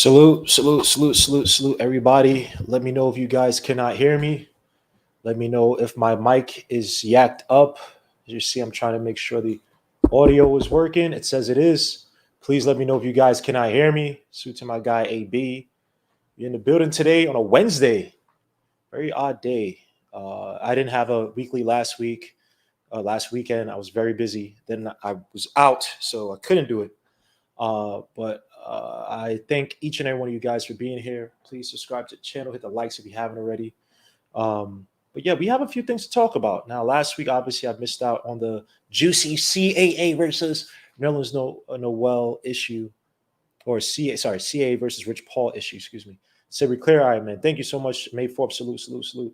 Salute, everybody. Let me know if you guys cannot hear me. Let me know if my mic is yacked up. As you see, I'm trying to make sure the audio is working. It says it is. Please let me know if you guys cannot hear me. Salute to my guy, AB. You're in the building today on a Wednesday. Very odd day. I didn't have a weekly last week. Last weekend, I was very busy. Then I was out, so I couldn't do it. But I thank each and every one of you guys for being here. Please subscribe to the channel, hit the likes if you haven't already. But yeah, we have a few things to talk about. Now, last week, obviously, I missed out on the juicy CAA versus Nerlens Noel issue, or CAA versus Rich Paul issue, excuse me. So we clear, all right, man. Thank you so much, May 4th. Salute.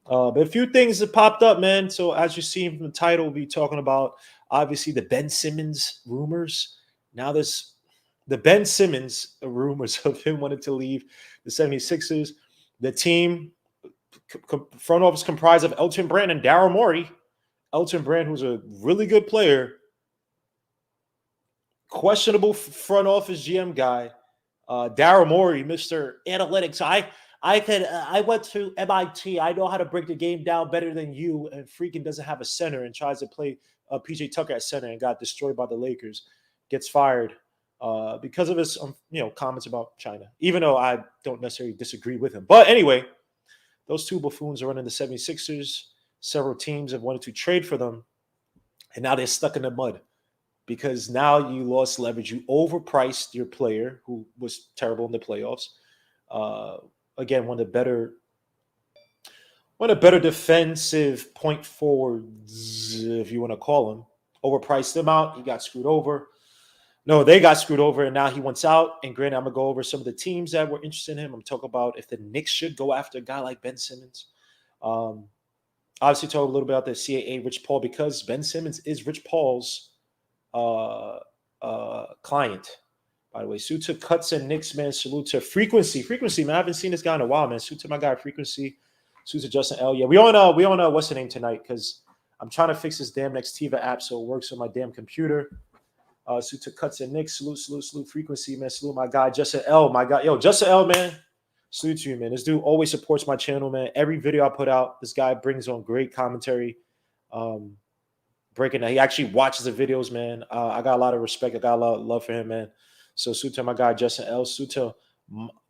But a few things that popped up, man. So as you see from the title, we'll be talking about, obviously, the Ben Simmons rumors. Now there's the Ben Simmons rumors of him wanting to leave the 76ers. The team front office comprised of Elton Brand and Daryl Morey. Elton Brand, who's a really good player, questionable front office GM guy. Daryl Morey, Mr. Analytics. I went to MIT. I know how to break the game down better than you, and freaking doesn't have a center and tries to play PJ Tucker at center and got destroyed by the Lakers. Gets fired because of his comments about China, even though I don't necessarily disagree with him. But anyway, those two buffoons are running the 76ers. Several teams have wanted to trade for them, and now they're stuck in the mud because now you lost leverage. You overpriced your player, who was terrible in the playoffs. Again, one of the better defensive point forwards, if you want to call him. Overpriced him out. He got screwed over. No, they got screwed over, and now he wants out. And granted, I'm going to go over some of the teams that were interested in him. I'm talking about if the Knicks should go after a guy like Ben Simmons. Obviously, talk a little bit about the CAA Rich Paul, because Ben Simmons is Rich Paul's client. By the way, salute to Cuts and Knicks, man. Salute to Frequency, man. I haven't seen this guy in a while, man. Salute to my guy Frequency. Salute to Justin L. Yeah, we on what's the name tonight, because I'm trying to fix this damn Nextiva app so it works on my damn computer. Salute to Cuts and Knicks. Salute Frequency, man. Salute my guy Justin L. My guy, Justin L, man. Salute to you, man. This dude always supports my channel, man. Every video I put out, this guy brings on great commentary. Breaking that, he actually watches the videos, man. I got a lot of respect. I got a lot of love for him, man. So salute to my guy Justin L. Salute to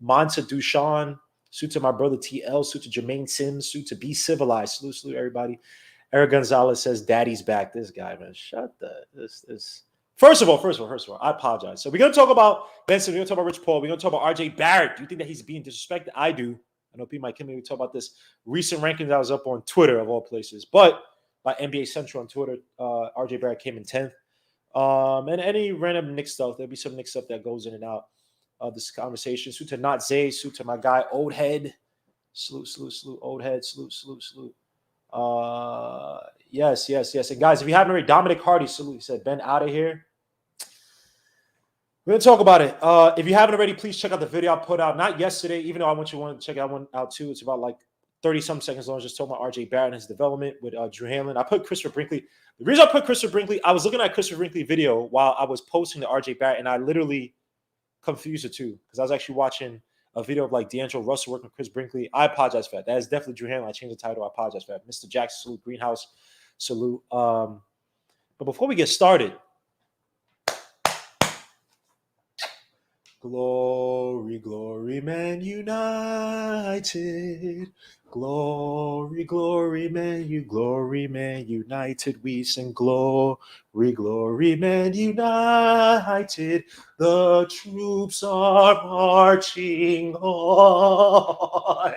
Monta Dushan. Salute to my brother TL. Salute to Jermaine Sims. Salute to Be Civilized. Salute everybody. Eric Gonzalez says, "Daddy's back." This guy, man. Shut this. First of all, I apologize. So we're gonna talk about Benson. We're gonna talk about Rich Paul. We're gonna talk about RJ Barrett. Do you think that he's being disrespected? I do. I know people might come in and talk about this recent rankings I was up on Twitter of all places, but by NBA Central on Twitter, RJ Barrett came in 10th. And any random Knicks stuff, there'll be some Knicks stuff that goes in and out of this conversation. Salute to Not Zay, salute to my guy Old Head. Salute, Old Head, salute. Yes. And guys, if you haven't already, Dominic Hardy, salute. He said, "Ben, out of here." We're going to talk about it. If you haven't already, please check out the video I put out, not yesterday, even though I want you to check that one out too. It's about like 30-some seconds long, just talking about RJ Barrett and his development with Drew Hanlon. I put Christopher Brinkley. The reason I put Christopher Brinkley, I was looking at Christopher Brinkley video while I was posting the RJ Barrett, and I literally confused the two because I was actually watching a video of like D'Angelo Russell working with Chris Brinkley. I apologize for that. That is definitely Drew Hanlon. I changed the title. I apologize for that. Mr. Jackson, salute. Greenhouse, salute. But before we get started, glory, Man United. Glory, Man United. We sing glory, Man United. The troops are marching on.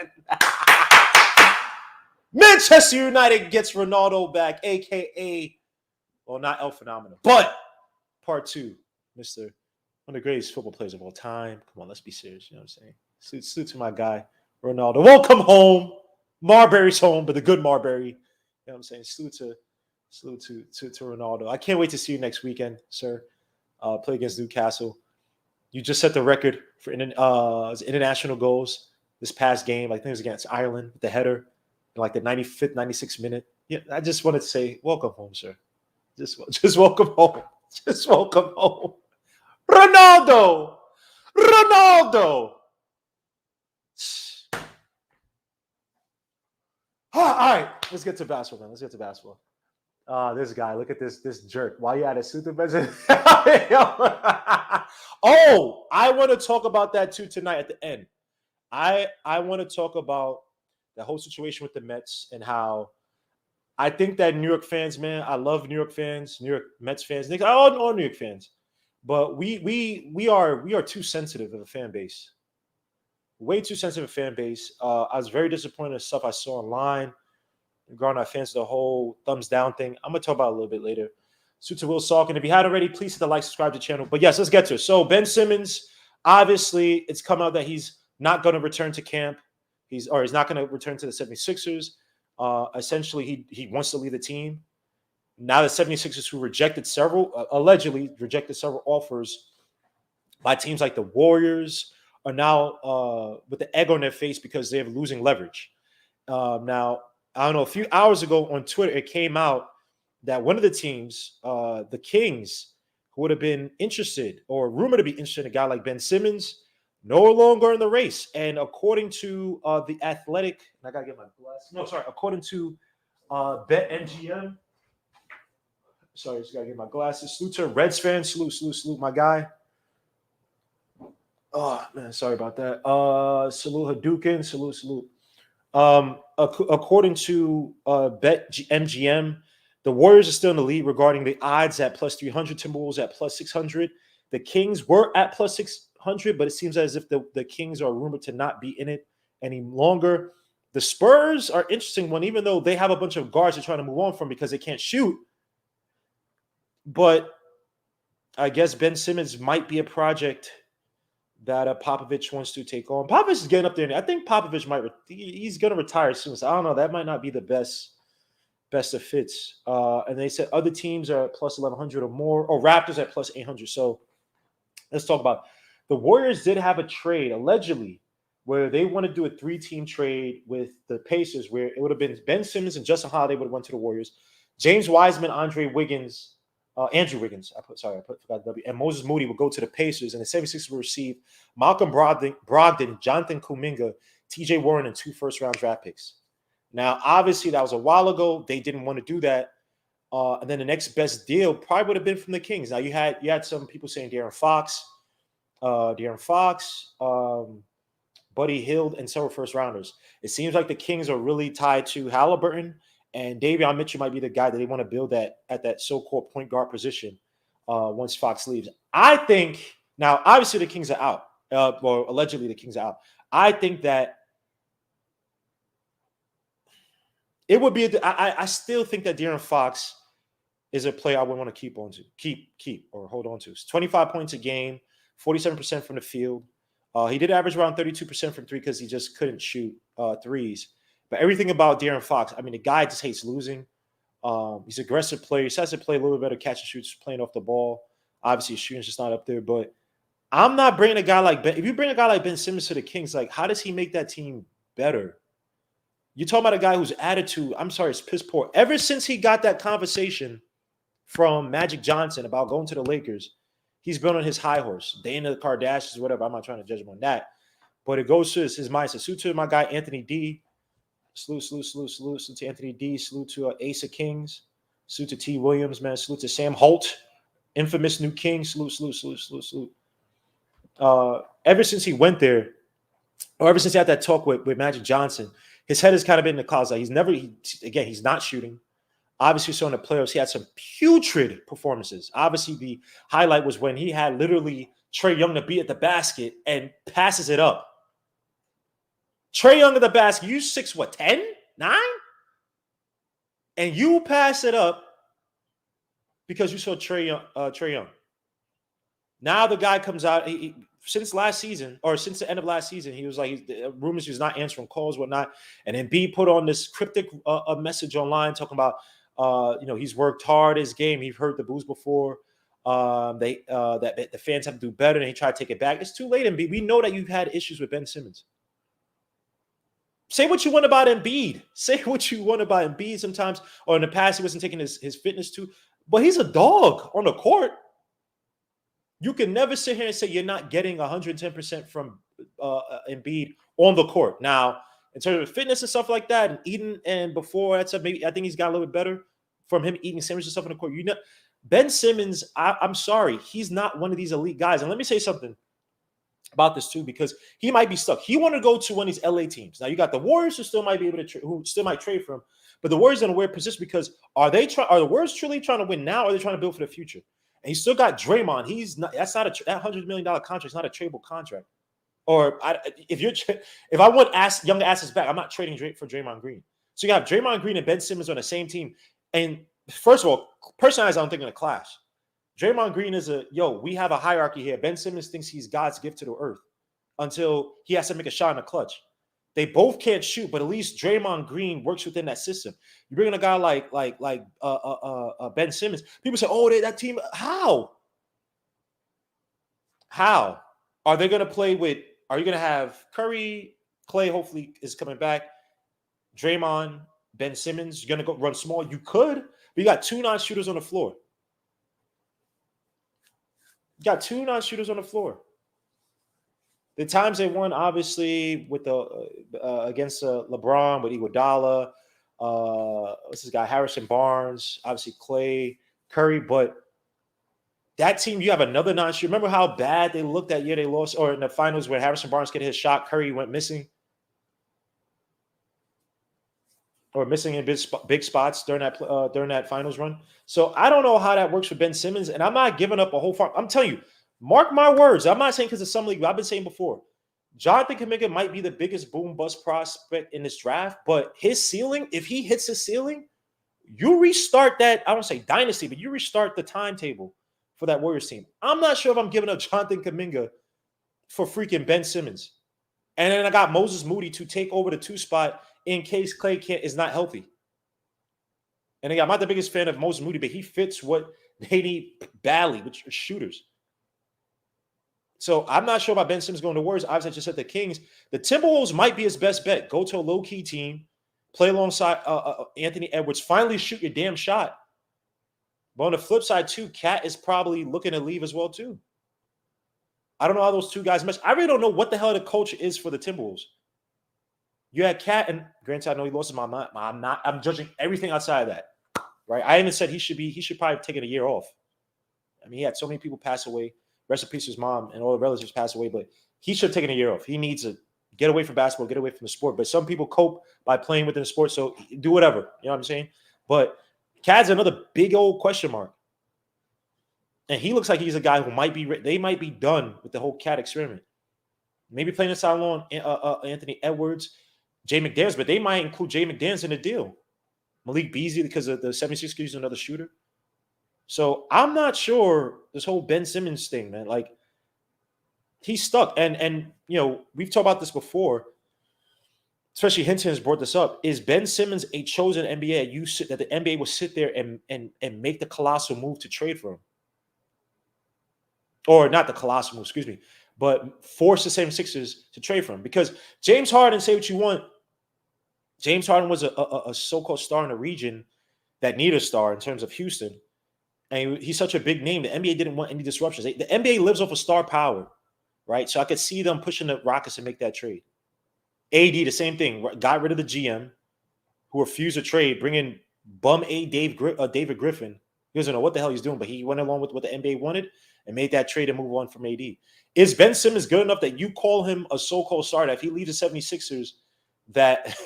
Manchester United gets Ronaldo back, a.k.a. well, not El Phenomenal, but part two, Mr. one of the greatest football players of all time. Come on, let's be serious. You know what I'm saying? Salute to my guy, Ronaldo. Welcome home. Marbury's home, but the good Marbury. You know what I'm saying? Salute to Ronaldo. I can't wait to see you next weekend, sir. Play against Newcastle. You just set the record for international goals this past game. I think it was against Ireland, the header in like the 95th, 96th minute. Yeah, I just wanted to say, welcome home, sir. Just welcome home. Just welcome home. Ronaldo! Ronaldo. All right, let's get to basketball, man. Let's get to basketball. This guy, look at this jerk. Why you at a super budget? Oh, I want to talk about that too tonight at the end. I want to talk about the whole situation with the Mets and how I think that New York fans, man, I love New York fans, New York Mets fans, all New York fans, but we are too sensitive of a fan base, way too sensitive a fan base. I was very disappointed in stuff I saw online regarding our fans, the whole thumbs down thing. I'm gonna talk about it a little bit later. Suits Will Salkin. If you hadn't already, please hit the like, subscribe to the channel. But yes, let's get to it. So Ben Simmons, obviously, it's come out that he's not going to return to camp. He's not going to return to the 76ers. Essentially, he wants to leave the team. Now the 76ers, who allegedly rejected several offers by teams like the Warriors, are now with the egg on their face because they have losing leverage. Now, I don't know, a few hours ago on Twitter, it came out that one of the teams, the Kings, who would have been interested or rumored to be interested in a guy like Ben Simmons, no longer in the race. And according to The Athletic, and I got to get my glasses. No, sorry. According to BetMGM, sorry, just got to get my glasses. Salute to Reds fans. Salute, my guy. Oh, man, sorry about that. Salute Hadouken. Salute. According to BetMGM, the Warriors are still in the lead regarding the odds at plus 300, Timberwolves at plus 600. The Kings were at plus 600, but it seems as if the Kings are rumored to not be in it any longer. The Spurs are an interesting one, even though they have a bunch of guards they're trying to move on from because they can't shoot. But I guess Ben Simmons might be a project that Popovich wants to take on. Popovich is getting up there. I think Popovich he's going to retire soon. So I don't know. That might not be the best of fits. And they said other teams are at plus 1,100 or more, or Raptors at plus 800. So let's talk about the Warriors did have a trade, allegedly, where they want to do a 3-team trade with the Pacers, where it would have been Ben Simmons and Justin Holiday would have went to the Warriors. James Wiseman, Andrew Wiggins, forgot the W, and Moses Moody would go to the Pacers, and the 76ers would receive Malcolm Brogdon, Jonathan Kuminga, TJ Warren, and 2 first-round draft picks. Now, obviously, that was a while ago. They didn't want to do that. And then the next best deal probably would have been from the Kings. Now, you had some people saying De'Aaron Fox, Buddy Hield, and several first-rounders. It seems like the Kings are really tied to Halliburton, and Davion Mitchell might be the guy that they want to build at that so-called point guard position once Fox leaves. I think, now, obviously, the Kings are out. Well, allegedly, the Kings are out. I think that it would be. I still think that De'Aaron Fox is a player I would want to hold on to. It's 25 points a game, 47% from the field. He did average around 32% from 3 because he just couldn't shoot threes. But everything about De'Aaron Fox, I mean, the guy just hates losing. He's an aggressive player. He has to play a little bit better catch and shoots, playing off the ball. Obviously, his shooting's just not up there. But I'm not bringing a guy like Ben. If you bring a guy like Ben Simmons to the Kings, like, how does he make that team better? You're talking about a guy whose attitude, I'm sorry, is piss poor. Ever since he got that conversation from Magic Johnson about going to the Lakers, he's been on his high horse. Dana the Kardashians, whatever. I'm not trying to judge him on that. But it goes to his mindset. Salute to my guy, Anthony D. Salute to Anthony D. Salute to Ace of Kings. Salute to T. Williams, man. Salute to Sam Holt, infamous new king. Salute. Ever since he went there, or ever since he had that talk with Magic Johnson, his head has kind of been in the clouds. Like he's not shooting. Obviously, so in the playoffs, he had some putrid performances. Obviously, the highlight was when he had literally Trae Young to be at the basket and passes it up. Trae Young at the basket, you 6'10", 9? And you pass it up because you saw Trae Young. Now the guy comes out, since last season, or since the end of last season, he was like, rumors he was not answering calls, whatnot. And then B put on this cryptic message online talking about, he's worked hard his game. He's heard the boos before. That the fans have to do better, and he tried to take it back. It's too late, Embiid. We know that you've had issues with Ben Simmons. Say what you want about Embiid. Say what you want about Embiid sometimes, or in the past he wasn't taking his fitness too. But he's a dog on the court. You can never sit here and say you're not getting 110% from Embiid on the court. Now, in terms of fitness and stuff like that, and eating, and before that's maybe I think he's got a little bit better from him eating sandwiches and stuff on the court. Ben Simmons, I'm sorry, he's not one of these elite guys. And let me say something about this too, because he might be stuck. He wanted to go to one of these LA teams. Now you got the Warriors who still might be able to who still might trade for him, but the Warriors in a weird position because are the Warriors truly trying to win now, or are they trying to build for the future? And he's still got Draymond. He's not. That's not that $100 million contract. It's not a tradable contract. Or if I want young assets back, I'm not trading for Draymond Green. So you have Draymond Green and Ben Simmons on the same team. And first of all, personally, I don't think in a clash. Draymond Green is we have a hierarchy here. Ben Simmons thinks he's God's gift to the earth until he has to make a shot in the clutch. They both can't shoot, but at least Draymond Green works within that system. You bring in a guy like Ben Simmons. People say, "Oh, that team." How are they going to play with? Are you going to have Curry, Clay? Hopefully, is coming back. Draymond, Ben Simmons. You're going to go run small. You could, but you got two non-shooters on the floor. The times they won, obviously, with against LeBron with Iguodala, what's this guy, Harrison Barnes, obviously Clay, Curry, but that team, you have another non-shooter. Remember how bad they looked that year they lost, or in the finals where Harrison Barnes get his shot, Curry went missing, or missing in big spots during that finals run. So I don't know how that works for Ben Simmons, and I'm not giving up a whole farm. I'm telling you, mark my words. I'm not saying because of some league. I've been saying before, Jonathan Kuminga might be the biggest boom bust prospect in this draft, but his ceiling, if he hits his ceiling, you restart that. I don't say dynasty, but you restart the timetable for that Warriors team. I'm not sure if I'm giving up Jonathan Kuminga for freaking Ben Simmons. And then I got Moses Moody to take over the 2 spot in case Clay is not healthy. And again, I'm not the biggest fan of Moses Moody, but he fits what they need badly, which are shooters. So I'm not sure about Ben Simmons going to Warriors. Obviously, I just said the Kings. The Timberwolves might be his best bet. Go to a low-key team, play alongside Anthony Edwards, finally shoot your damn shot. But on the flip side, too, Cat is probably looking to leave as well, too. I don't know how those two guys mesh. I really don't know what the hell the culture is for the Timberwolves. You had Cat, and granted, I know he lost his mind. I'm judging everything outside of that, right? I even said he should probably have taken a year off. I mean, he had so many people pass away. Rest in peace to his mom and all the relatives pass away, but he should have taken a year off. He needs to get away from basketball, get away from the sport. But some people cope by playing within the sport, so do whatever. You know what I'm saying? But Cat's another big old question mark. And he looks like he's a guy who they might be done with the whole Cat experiment. Maybe playing this out alone, Anthony Edwards, Jay McDaniels, but they might include Jay McDaniels in the deal. Malik Beasley, because of the 76ers using another shooter. So I'm not sure this whole Ben Simmons thing, man. Like, he's stuck. And we've talked about this before. Especially Hinton has brought this up. Is Ben Simmons a chosen NBA? That the NBA will sit there and make the colossal move to trade for him? Or not the colossal move, excuse me, but force the 76ers to trade for him. Because James Harden, say what you want, James Harden was a so-called star in the region that needed a star in terms of Houston. And he's such a big name. The NBA didn't want any disruptions. The NBA lives off of star power, right? So I could see them pushing the Rockets to make that trade. AD, the same thing. Got rid of the GM who refused to trade, bring in bum David Griffin. He doesn't know what the hell he's doing, but he went along with what the NBA wanted and made that trade and move on from AD. Is Ben Simmons good enough that you call him a so-called star, that if he leaves the 76ers, that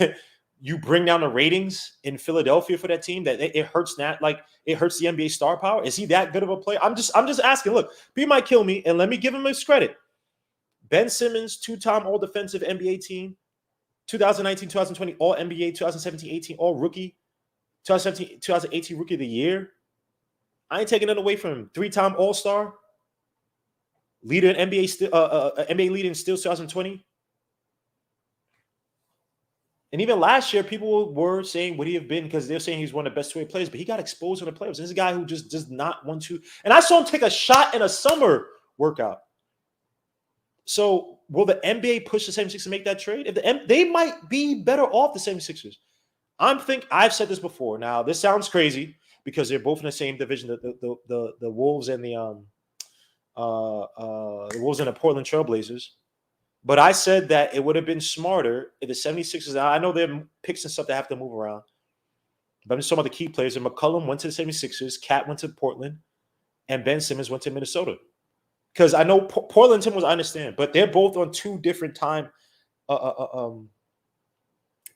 you bring down the ratings in Philadelphia for that team, that it hurts it hurts the NBA star power? Is he that good of a player? I'm just asking. Look, people might kill me, and let me give him his credit. Ben Simmons, 2-time all-defensive NBA team, 2019, 2020 all-NBA, 2017-18 all-rookie, 2017-2018 rookie of the year. I ain't taking it away from him. 3-time all-star, leader in NBA leader in steals 2020. And even last year, people were saying, would he have been? Because they're saying he's one of the best two-way players, but he got exposed in the playoffs. This is a guy who just does not want to. And I saw him take a shot in a summer workout. So will the NBA push the 76ers to make that trade? They might be better off, the 76ers. I've said this before. Now, this sounds crazy because they're both in the same division, the Wolves and the It wasn't the Portland Trailblazers. But I said that it would have been smarter if the 76ers, I know there are picks and stuff that have to move around, but I'm just talking about the key players. And McCollum went to the 76ers, Cat went to Portland, and Ben Simmons went to Minnesota. Because I know Portland Timberwolves, I understand, but they're both on two different time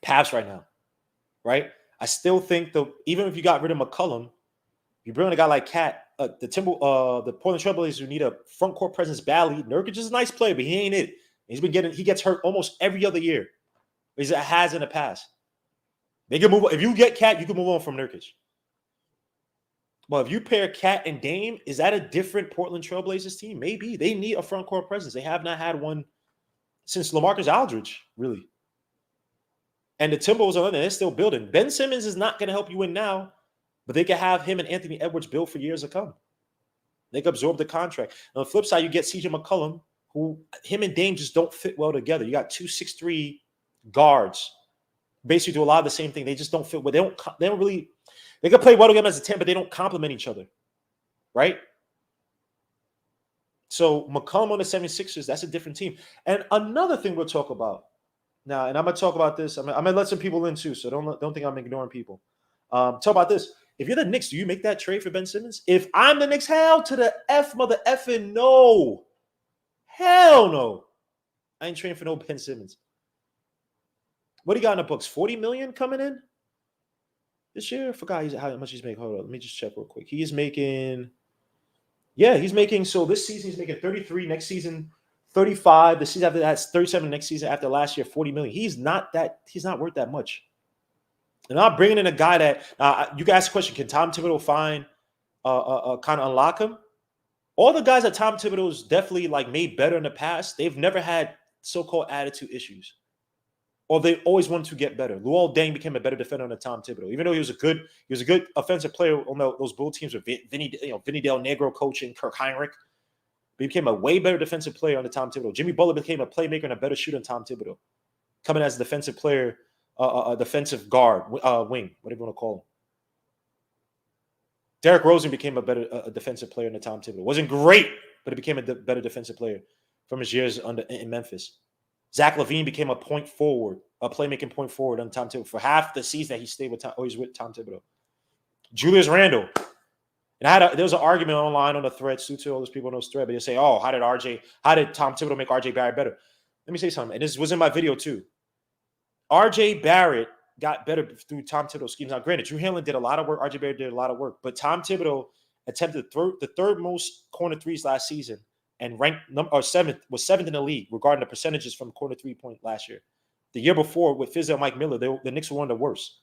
paths right now, right? I still think even if you got rid of McCollum, you bring in a guy like Cat. The Portland Trailblazers who need a front court presence badly. Nurkic is a nice player, but he ain't it. He gets hurt almost every other year. He has in the past. They can move. If you get Cat, you can move on from Nurkic. Well, if you pair Cat and Dame, is that a different Portland Trailblazers team? Maybe. They need a front court presence. They have not had one since LaMarcus Aldridge, really. And the Timberwolves are they're still building. Ben Simmons is not going to help you win now, but they can have him and Anthony Edwards build for years to come. They can absorb the contract. On the flip side, you get CJ McCollum, who him and Dame just don't fit well together. You got 2 6'3" guards, basically do a lot of the same thing. They just don't fit well. They don't really. They can play well together as a 10, but they don't complement each other, right? So McCollum on the 76ers, that's a different team. And another thing we'll talk about now, and I'm going to talk about this. I'm going to let some people in too, so don't think I'm ignoring people. Talk about this. If you're the Knicks, do you make that trade for Ben Simmons? If I'm the Knicks, hell to the F mother effing no. Hell no. I ain't trading for no Ben Simmons. What do you got in the books? $40 million coming in this year? I forgot how much he's making. Hold on. Let me just check real quick. He's making, so this season he's making 33. Next season, 35. The season after that's 37. Next season after last year, 40 million. He's not worth that much. And I'm bringing in a guy that you can ask the question: can Tom Thibodeau find kind of unlock him? All the guys that Tom Thibodeau's definitely made better in the past, they've never had so-called attitude issues, or they always wanted to get better. Luol Deng became a better defender under Tom Thibodeau, even though he was a good offensive player on those Bull teams with Vinny Del Negro coaching, Kirk Heinrich. But he became a way better defensive player under Tom Thibodeau. Jimmy Butler became a playmaker and a better shooter than Tom Thibodeau, coming as a defensive player. A defensive guard, wing, whatever you want to call him. Derrick Rosen became a better defensive player than Tom Thibodeau. Wasn't great, but he became a better defensive player from his years in Memphis. Zach LaVine became a playmaking point forward under Tom Thibodeau for half the season that he stayed with Tom Thibodeau. Julius Randle. And there was an argument online on the thread. To all those people on those thread, but they say, "Oh, how did Tom Thibodeau make RJ Barrett better?" Let me say something, and this was in my video too. RJ Barrett got better through Tom Thibodeau's schemes. Now, granted, Drew Hanlon did a lot of work. RJ Barrett did a lot of work. But Tom Thibodeau attempted the third most corner threes last season and ranked seventh in the league regarding the percentages from corner three-point last year. The year before, with Fizdale and Mike Miller, the Knicks were one of the worst.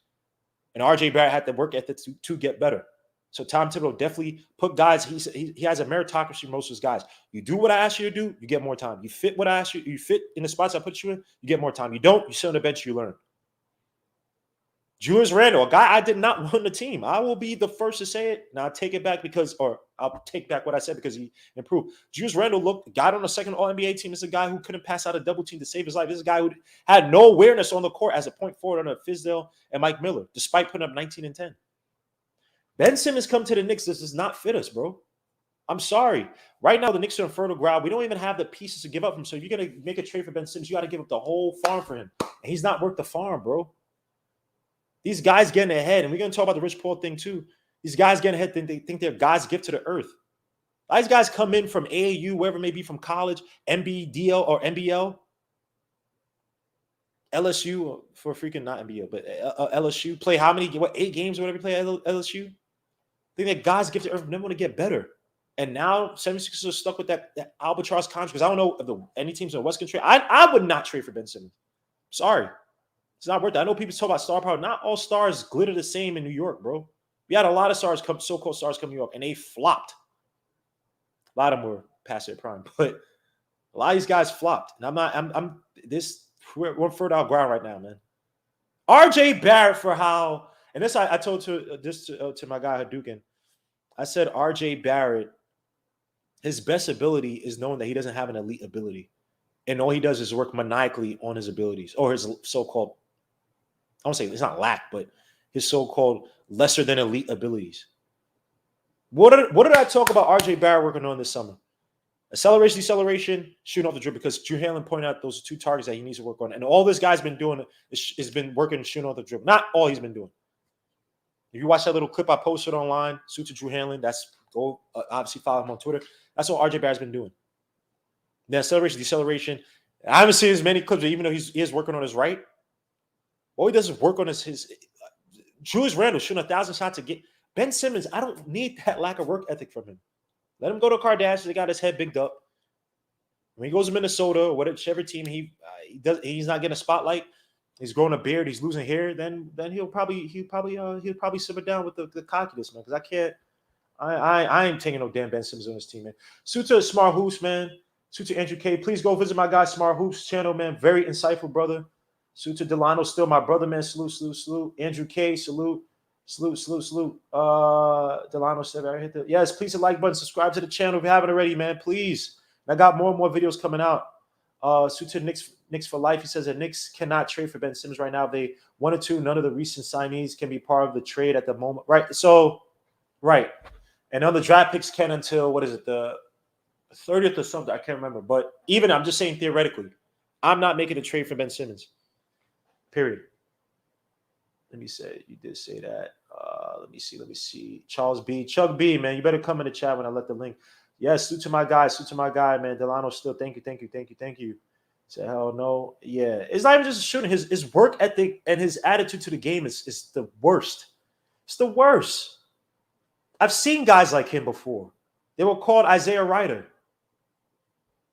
And RJ Barrett had to work ethic to get better. So Tom Thibodeau definitely put guys, he has a meritocracy for most of his guys. You do what I ask you to do, you get more time. You fit what I ask you, you fit in the spots I put you in, you get more time. You don't, you sit on the bench, you learn. Julius Randle, a guy I did not want on the team. I will be the first to say it. Now I'll take it back I'll take back what I said because he improved. Julius Randle got on a second All-NBA team. This is a guy who couldn't pass out a double team to save his life. This is a guy who had no awareness on the court as a point forward under Fizdale and Mike Miller, despite putting up 19 and 10. Ben Simmons come to the Knicks. This does not fit us, bro. I'm sorry. Right now, the Knicks are in fertile ground. We don't even have the pieces to give up him. So if you're going to make a trade for Ben Simmons, you got to give up the whole farm for him. And he's not worth the farm, bro. These guys getting ahead, and we're going to talk about the Rich Paul thing too. These guys getting ahead, they think they're God's gift to the earth. These guys come in from AAU, wherever it may be, from college, NBDL or NBL, LSU for freaking not NBL, but LSU. Play how many? 8 games or whatever you play at LSU? Think that God's gift to earth, never want to get better. And now 76ers are stuck with that albatross contract because I don't know if any teams in the West can trade. I would not trade for Ben Simmons. Sorry. It's not worth it. I know people talk about star power. Not all stars glitter the same in New York, bro. We had a lot of so-called stars come to New York, and they flopped. A lot of them were past their prime, but a lot of these guys flopped. And we're further out ground right now, man. RJ Barrett for how, and this I told to my guy Hadouken. I said RJ Barrett, his best ability is knowing that he doesn't have an elite ability. And all he does is work maniacally on his abilities or his so-called, I won't say it's not lack, but his so-called lesser than elite abilities. What did I talk about RJ Barrett working on this summer? Acceleration, deceleration, shooting off the dribble, because Drew Hanlon pointed out those are 2 targets that he needs to work on. And all this guy's been doing is been working shooting off the dribble. Not all he's been doing. If you watch that little clip I posted online, suit to Drew Hanlon, that's go obviously follow him on Twitter. That's what RJ Barrett's been doing. The acceleration, deceleration. I haven't seen as many clips, even though he is working on his right. All he does is work on his Julius Randle shooting 1,000 shots a game. Ben Simmons, I don't need that lack of work ethic from him. Let him go to Kardashian. They got his head bigged up. When he goes to Minnesota or whichever team he's not getting a spotlight. He's growing a beard. He's losing hair. Then he'll probably simmer down with the cockiness, man. Because I ain't taking no damn Ben Simmons on this team, man. Suta Smart Hoops, man. Suta Andrew K. Please go visit my guy Smart Hoops channel, man. Very insightful brother. Suta Delano, still my brother, man. Salute. Andrew K. Salute. Delano said, I hit the yes. Please hit the like button. Subscribe to the channel if you haven't already, man. Please. I got more and more videos coming out. Suited Knicks for life. He says that Knicks cannot trade for Ben Simmons right now. They wanted to. None of the recent signees can be part of the trade at the moment. Right. So, right. And on the draft picks can until what is it, the 30th or something? I can't remember. But even I'm just saying theoretically, I'm not making a trade for Ben Simmons. Period. Let me say you did say that. Let me see. Charles B. Chuck B, man. You better come in the chat when I let the link. Yes, suit to my guy, man. Delano still. Thank you. Say hell no. Yeah. It's not even just shooting. His work ethic and his attitude to the game is the worst. It's the worst. I've seen guys like him before. They were called Isaiah Ryder.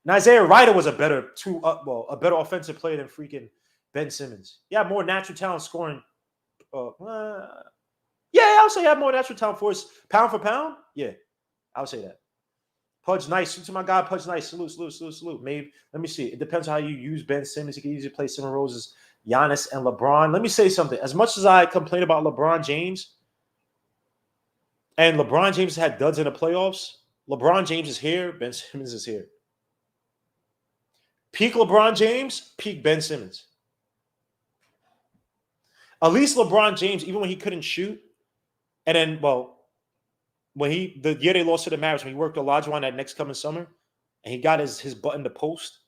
And Isaiah Ryder was a better offensive player than freaking Ben Simmons. He had more natural talent scoring. I would say he had more natural talent for his pound for pound. Yeah, I would say that. Pudge nice. To my guy, Pudge nice. Salute. Maybe let me see. It depends how you use Ben Simmons. He can easily play Simmons, Roses, Giannis, and LeBron. Let me say something. As much as I complain about LeBron James, and LeBron James had duds in the playoffs, LeBron James is here. Ben Simmons is here. Peak LeBron James, peak Ben Simmons. At least LeBron James, even when he couldn't shoot, and then, when the year they lost to the Mavericks, when he worked Olajuwon that next coming summer, and he got his button to post,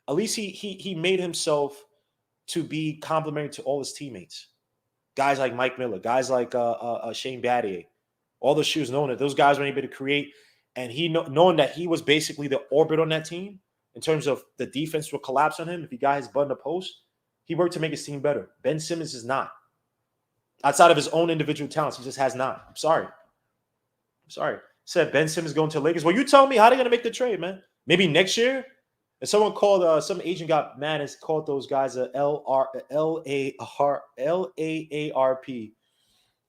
at least he made himself to be complimentary to all his teammates. Guys like Mike Miller, guys like Shane Battier, all the shoes, knowing that those guys were able to create, and knowing that he was basically the orbit on that team in terms of the defense will collapse on him if he got his button to post. He worked to make his team better. Ben Simmons is not. Outside of his own individual talents, he just has not. I'm sorry. Said Ben Simmons going to the Lakers. Well, you tell me how they're going to make the trade, man. Maybe next year? And someone called, some agent got mad and called those guys a LAARP.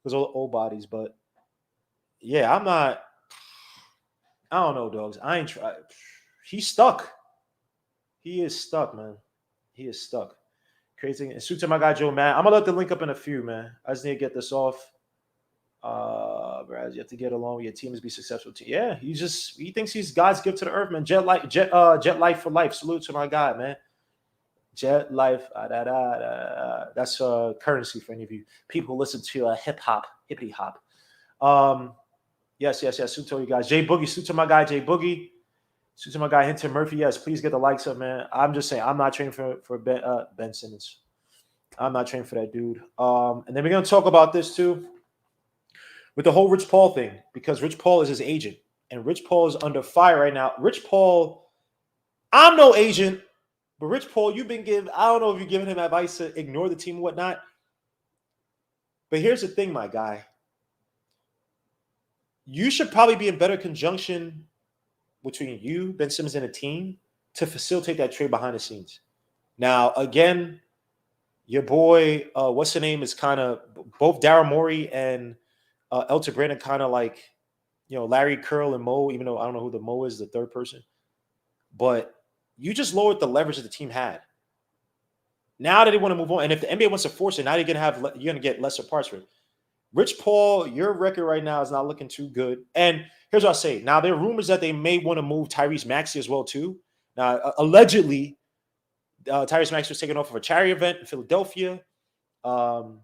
Those old bodies. But, yeah, I don't know, dogs. I ain't trying. He's stuck. He is stuck, man. He is stuck. Crazy. And suit to my guy, Joe, man. I'm going to let the link up in a few, man. I just need to get this off. Brad, you have to get along with your team to be successful. Yeah, he thinks he's God's gift to the earth, man. Jet life for life. Salute to my guy, man. Jet life. That's currency for any of you people who listen to hippity hop. Yes. Suit to you guys. Jay Boogie. Suit to my guy, Jay Boogie. Suit to my guy, Hinton Murphy. Yes, please get the likes up, man. I'm just saying, I'm not training for Ben Simmons. I'm not training for that dude. And then we're gonna talk about this too. With the whole Rich Paul thing, because Rich Paul is his agent, and Rich Paul is under fire right now. Rich Paul, I'm no agent, but Rich Paul, I don't know if you're giving him advice to ignore the team and whatnot. But here's the thing, my guy. You should probably be in better conjunction between you, Ben Simmons, and a team to facilitate that trade behind the scenes. Now, again, your boy, what's the name, is kind of both Daryl Morey and Elton Brandon kind of like, Larry Curl and Mo, even though I don't know who the Mo is, the third person. But you just lowered the leverage that the team had. Now that they want to move on, and if the NBA wants to force it, now you're going to get lesser parts for it. Rich Paul, your record right now is not looking too good. And here's what I'll say. Now, there are rumors that they may want to move Tyrese Maxey as well, too. Now, allegedly, Tyrese Maxey was taken off of a charity event in Philadelphia. And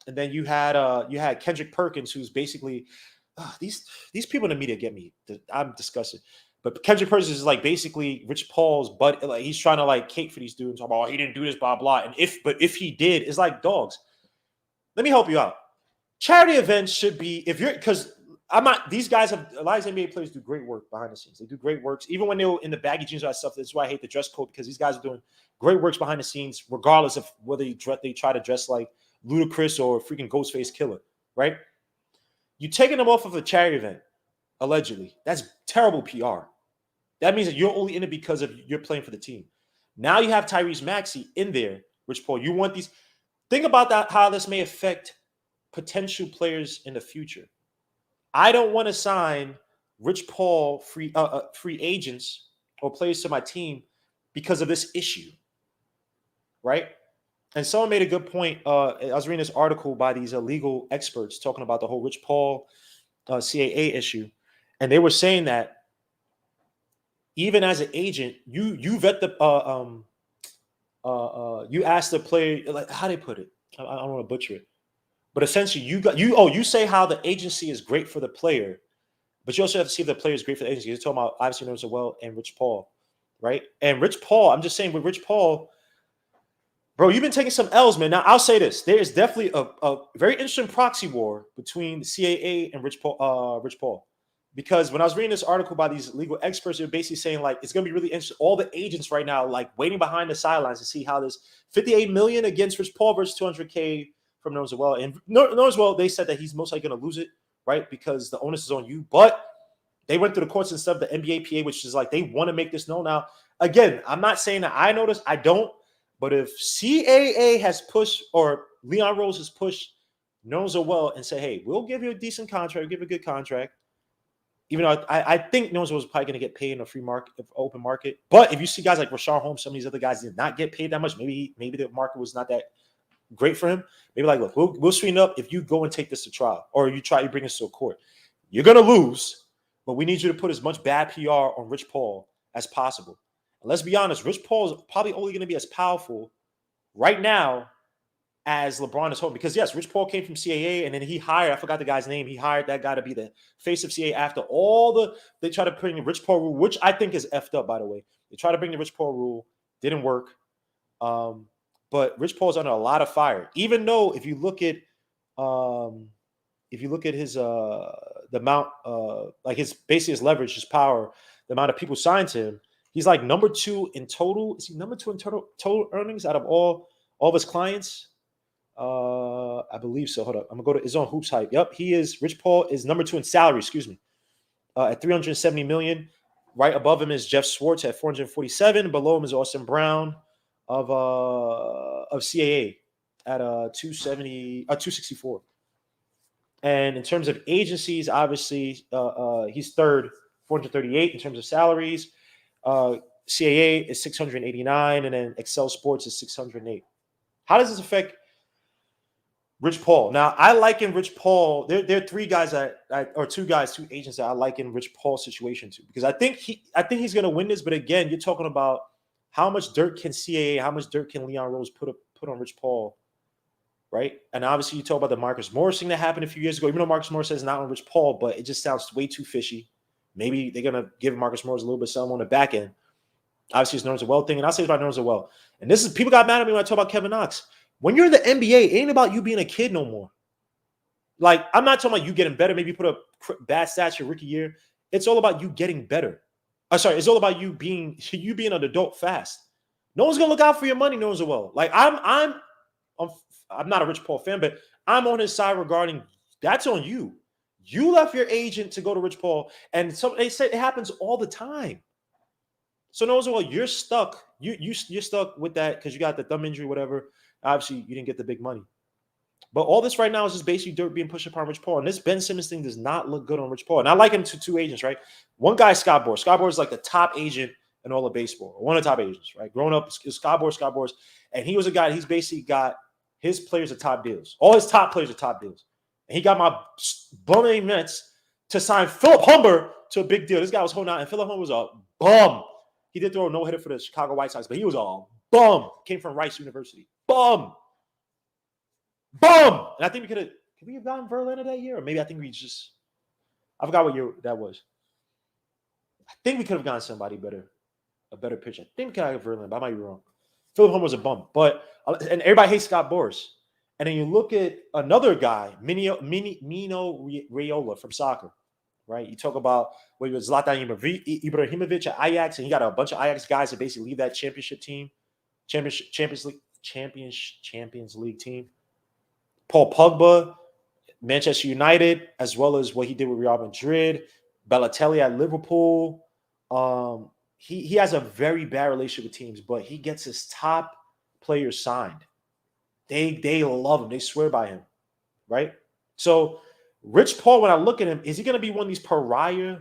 then you had Kendrick Perkins, who's basically these people in the media get me. I'm disgusted. But Kendrick Perkins is like basically Rich Paul's butt. Like he's trying to like cape for these dudes. Talk about, oh, he didn't do this, blah blah. And if he did, it's like dogs. Let me help you out. Charity events should be if you're because I'm not. These guys have a lot of NBA players do great work behind the scenes. They do great works, even when they're in the baggy jeans or that stuff. That's why I hate the dress code because these guys are doing great works behind the scenes, regardless of whether they try to dress like Ludacris or freaking Ghostface Killer, right? You taking them off of a charity event, allegedly. That's terrible PR. That means that you're only in it because of you're playing for the team. Now you have Tyrese Maxey in there, Rich Paul. You want these. Think about that, how this may affect potential players in the future. I don't want to sign Rich Paul free agents or players to my team because of this issue, right? And someone made a good point. I was reading this article by these legal experts talking about the whole Rich Paul CAA issue, and they were saying that even as an agent, you vet the you ask the player, like, how they put it. I don't want to butcher it, but essentially you say how the agency is great for the player, but you also have to see if the player is great for the agency. You're talking about obviously Nerlens Noel and Rich Paul, right? And Rich Paul, I'm just saying with Rich Paul, bro, you've been taking some L's, man. Now I'll say this: there is definitely a very interesting proxy war between the CAA and Rich Paul. Because when I was reading this article by these legal experts, they're basically saying like it's going to be really interesting. All the agents right now, like waiting behind the sidelines to see how this 58 million against Rich Paul versus 200K from Nerlens Noel. And Nerlens Noel, they said that he's most likely going to lose it, right? Because the onus is on you. But they went through the courts and stuff, the NBA PA, which is like they want to make this known. Now, again, I'm not saying that I notice, I don't. But if CAA has pushed or Leon Rose has pushed Nerlens Noel and say, hey, we'll give you a decent contract, we'll give you a good contract. Even though I think Nerlens was probably going to get paid in a free market, open market. But if you see guys like Rashawn Holmes, some of these other guys did not get paid that much. Maybe the market was not that great for him. Maybe like, look, we'll sweeten up if you go and take this to trial, or you bring this to a court. You're going to lose, but we need you to put as much bad PR on Rich Paul as possible. And let's be honest, Rich Paul is probably only going to be as powerful right now as LeBron is home. Because, yes, Rich Paul came from CAA, and then he hired, I forgot the guy's name, he hired that guy to be the face of CAA after they try to bring the Rich Paul rule, which I think is effed up, by the way. They tried to bring the Rich Paul rule, didn't work. But Rich Paul's under a lot of fire. Even though if you look at his the amount like his basically his leverage, his power, the amount of people signed to him, he's like number 2 in total. Is he number 2 in total earnings out of all of his clients? I believe so. Hold up. I'm gonna go to his own hoops hype. Yep, he is. Rich Paul is number 2 in salary, excuse me. At 370 million. Right above him is Jeff Schwartz at 447. Below him is Austin Brown of CAA at 264. And in terms of agencies, obviously he's third, 438 in terms of salaries. CAA is 689, and then Excel Sports is 608. How does this affect Rich Paul? Now, I liken Rich Paul. There are 3 guys two agents that I liken Rich Paul's situation to, because I think he's going to win this. But again, you're talking about how much dirt can CAA, how much dirt can Leon Rose put on Rich Paul, right? And obviously, you talk about the Marcus Morris thing that happened a few years ago. Even though Marcus Morris says not on Rich Paul, but it just sounds way too fishy. Maybe they're going to give Marcus Morris a little bit of something on the back end. Obviously, it's Nerlens Noel thing, and I'll say it's about Nerlens Noel. And this is, people got mad at me when I talk about Kevin Knox. When you're in the NBA, it ain't about you being a kid no more. Like, I'm not talking about you getting better. Maybe you put up bad stats your rookie year. It's all about you getting better. It's all about you being an adult fast. No one's gonna look out for your money, Nerlens Noel. Like, I'm not a Rich Paul fan, but I'm on his side regarding that's on you. You left your agent to go to Rich Paul, and they say it happens all the time. So Nerlens Noel, you're stuck. You're stuck with that because you got the thumb injury, whatever. Obviously, you didn't get the big money. But all this right now is just basically dirt being pushed upon Rich Paul. And this Ben Simmons thing does not look good on Rich Paul. And I like him to 2 agents, right? One guy is Scott Boras. Scott Boras is like the top agent in all of baseball. One of the top agents, right? Growing up, is Scott Boras. And he was a guy, he's basically got his players at top deals. All his top players are top deals. And he got my bum Mets to sign Philip Humber to a big deal. This guy was holding out, and Philip Humber was a bum. He did throw a no-hitter for the Chicago White Sox, but he was a bum. Came from Rice University. Bum. And I think could we have gotten Verlander that year? Or maybe I think I forgot what year that was. I think we could have gotten somebody better, a better pitcher. I think we could have Verlander, but I might be wrong. Philip Hummer was a bum, but and everybody hates Scott Boras. And then you look at another guy, Mino Raiola from soccer, right? You talk about where he was Zlatan Ibrahimovic at Ajax, and he got a bunch of Ajax guys that basically leave that championship team, Champions League team. Paul Pogba, Manchester United, as well as what he did with Real Madrid, Balotelli at Liverpool. He has a very bad relationship with teams, but he gets his top players signed. They love him. They swear by him, right? So Rich Paul, when I look at him, is he going to be one of these pariah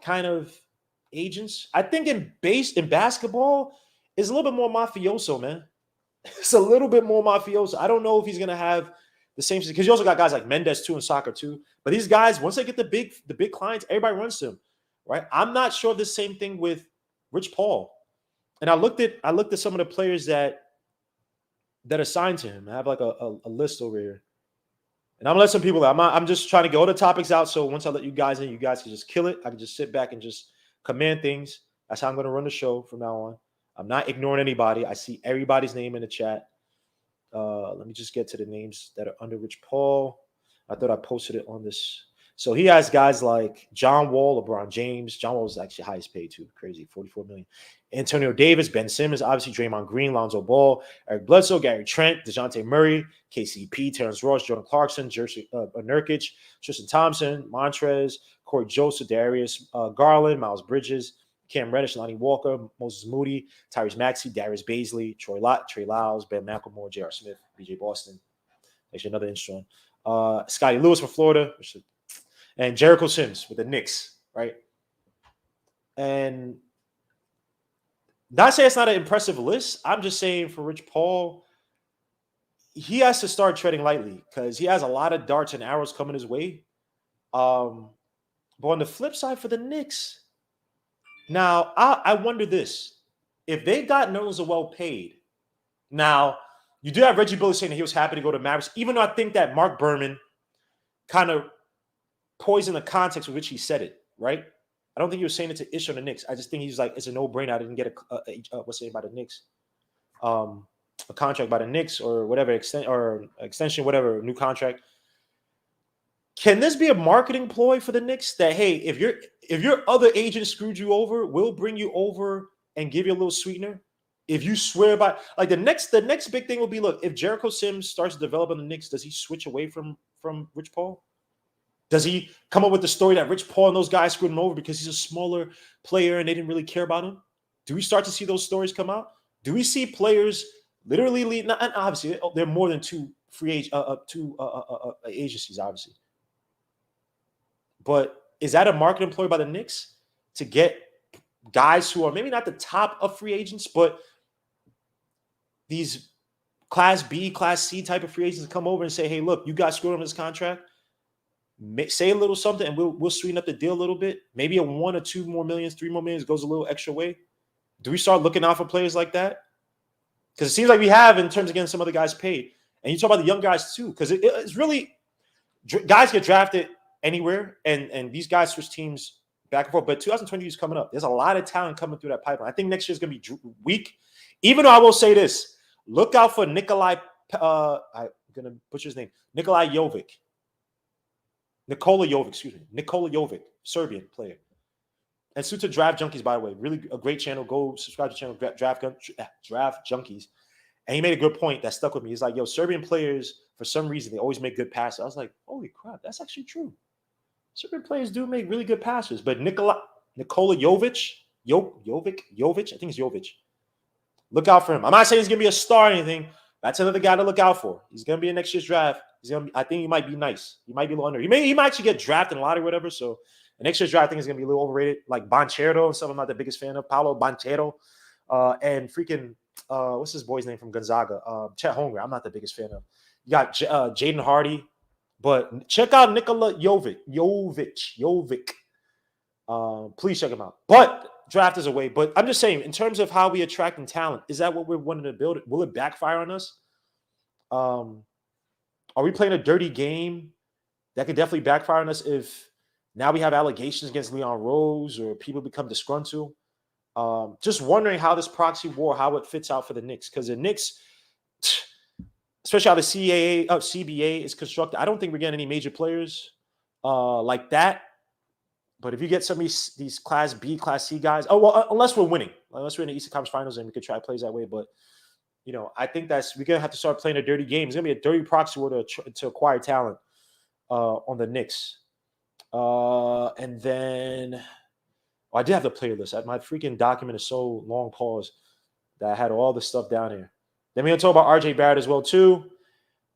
kind of agents? I think in basketball, is a little bit more mafioso, man. It's a little bit more mafioso. I don't know if he's going to have the same, because you also got guys like Mendes too in soccer too. But these guys, once they get the big clients, everybody runs to them, right? I'm not sure the same thing with Rich Paul. And I looked at some of the players that are signed to him. I have like a list over here. And I'm gonna let some people out. I'm just trying to get all the topics out. So once I let you guys in, you guys can just kill it. I can just sit back and just command things. That's how I'm gonna run the show from now on. I'm not ignoring anybody. I see everybody's name in the chat. Let me just get to the names that are under Rich Paul. I thought I posted it on this. So he has guys like John Wall, LeBron James. John Wall was actually highest paid too. Crazy, $44 million. Antonio Davis, Ben Simmons, obviously Draymond Green, Lonzo Ball, Eric Bledsoe, Gary Trent, DeJounte Murray, KCP, Terrence Ross, Jordan Clarkson, Nurkic, Tristan Thompson, Montrez, Corey Joseph, Darius Garland, Miles Bridges, Cam Reddish, Lonnie Walker, Moses Moody, Tyrese Maxey, Darius Baisley, Trey Lyles, Ben McLemore, J.R. Smith, BJ Boston. Actually, another interesting one. Scotty Lewis from Florida, and Jericho Sims with the Knicks, right? And not saying it's not an impressive list. I'm just saying for Rich Paul, he has to start treading lightly because he has a lot of darts and arrows coming his way. But on the flip side for the Knicks, now I wonder this. If they got Nerlens well paid, now you do have Reggie Bullock saying that he was happy to go to Mavericks, even though I think that Mark Berman kind of poisoned the context with which he said it, right? I don't think he was saying it to Ish on the Knicks. I just think he's like, it's a no-brainer. I didn't get what's it by the Knicks, a contract by the Knicks or whatever extension, whatever new contract. Can this be a marketing ploy for the Knicks that, hey, if your other agent screwed you over, we'll bring you over and give you a little sweetener? If you swear by, like the next big thing will be, look, if Jericho Sims starts developing the Knicks, does he switch away from Rich Paul? Does he come up with the story that Rich Paul and those guys screwed him over because he's a smaller player and they didn't really care about him? Do we start to see those stories come out? Do we see players literally leave? And obviously, they're more than two agencies, obviously. But is that a market employed by the Knicks to get guys who are maybe not the top of free agents, but these Class B, Class C type of free agents come over and say, hey, look, you got screwed on this contract. Say a little something and we'll sweeten up the deal a little bit. Maybe a 1 or 2 more millions, 3 more millions goes a little extra way. Do we start looking out for players like that? Because it seems like we have in terms of getting some other guys paid. And you talk about the young guys too, because it's really guys get drafted anywhere, and these guys switch teams back and forth. But 2020 is coming up. There's a lot of talent coming through that pipeline. I think next year is going to be weak. Even though I will say this, look out for Nikolai. I'm going to butcher his name. Nikola Jovic, Serbian player. And Suta Draft Junkies, by the way, really a great channel. Go subscribe to the channel, Draft Junkies. And he made a good point that stuck with me. He's like, yo, Serbian players, for some reason, they always make good passes. I was like, holy crap, that's actually true. Serbian players do make really good passes. But Nikola Jovic, I think it's Jovic. Look out for him. I'm not saying he's going to be a star or anything. That's another guy to look out for. He's going to be in next year's draft. I think he might be nice. He might be a little under. He might actually get drafted in a lottery or whatever. So the next year's draft, I think, is going to be a little overrated. Like Banchero and stuff I'm not the biggest fan of. Paolo Banchero. And freaking, what's his boy's name from Gonzaga? Chet Holmgren. I'm not the biggest fan of. You got Jaden Hardy. But check out Nikola Jovic. Please check him out. But draft is away. But I'm just saying, in terms of how we attracting talent, is that what we're wanting to build? Will it backfire on us? Are we playing a dirty game that could definitely backfire on us if Now we have allegations against Leon Rose, or people become disgruntled. Just wondering how this proxy war, how it fits out for the Knicks, because the Knicks, especially how the CAA, CBA is constructed, I don't think we're getting any major players like that. But if you get some of these Class B, Class C guys, unless we're winning, unless we're in the Eastern Conference Finals, and we could try plays that way. But I think we're gonna have to start playing a dirty game. It's gonna be a dirty proxy war to acquire talent on the Knicks. And then I did have the player list. My freaking document is so long, pause, that I had all the stuff down here. Then we're gonna talk about RJ Barrett as well too.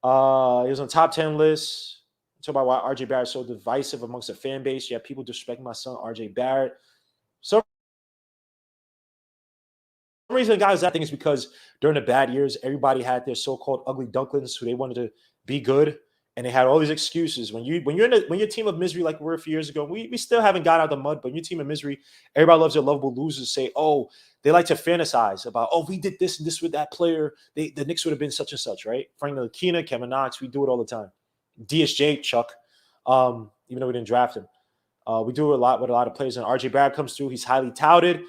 He was on top 10 lists. Talk about why RJ Barrett is so divisive amongst the fan base. You have people disrespecting my son, RJ Barrett. So the reason the guy was that thing is because during the bad years, everybody had their so-called ugly ducklings who they wanted to be good, and they had all these excuses. When you're team of misery like we were a few years ago, we still haven't got out of the mud, but your team of misery, everybody loves their lovable losers. Say, oh, they like to fantasize about, oh, we did this and this with that player. The Knicks would have been such and such, right? Frank Ntilikina, Kevin Knox, we do it all the time. DSJ, Chuck, even though we didn't draft him. We do it a lot with a lot of players, and RJ Barrett comes through. He's highly touted.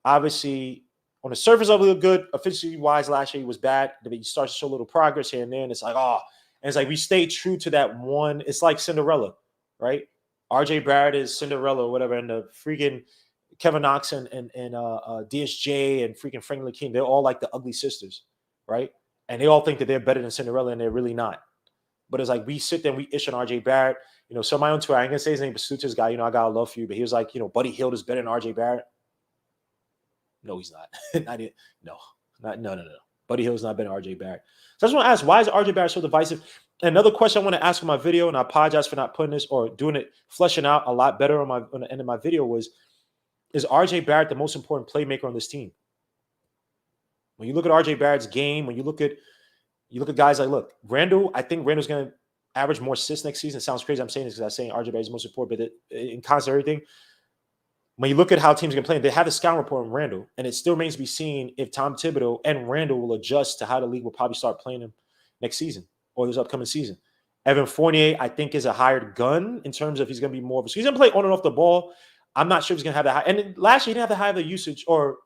Obviously, on the surface of it, good. Efficiency-wise, last year he was bad. He starts to show a little progress here and there, and it's like, and it's like we stay true to that one. It's like Cinderella, right? RJ Barrett is Cinderella or whatever, and the freaking Kevin Knox and DSJ and freaking Frank Ntilikina, they're all like the ugly sisters, right? And they all think that they're better than Cinderella, and they're really not. But it's like we sit there and we ish on RJ Barrett. So my own Twitter, I ain't gonna say his name, but Suits guy, I got a love for you. But he was like, Buddy Hield is better than RJ Barrett. No, he's not. No. Buddy Hield's not better than RJ Barrett. So I just want to ask, why is RJ Barrett so divisive? And another question I want to ask in my video, and I apologize for not putting this or doing it, fleshing out a lot better on the end of my video, was, is RJ Barrett the most important playmaker on this team? When you look at RJ Barrett's game, when you look at guys like, look, Randall, I think Randall's going to average more assists next season. It sounds crazy I'm saying this because I'm saying RJ Barrett is the most important, but in concert everything, when you look at how teams are going to play, they have a scout report on Randall, and it still remains to be seen if Tom Thibodeau and Randall will adjust to how the league will probably start playing him next season or this upcoming season. Evan Fournier, I think, is a hired gun in terms of he's going to be more of a – he's going to play on and off the ball. I'm not sure if he's going to have that high – and last year he didn't have the high of the usage, or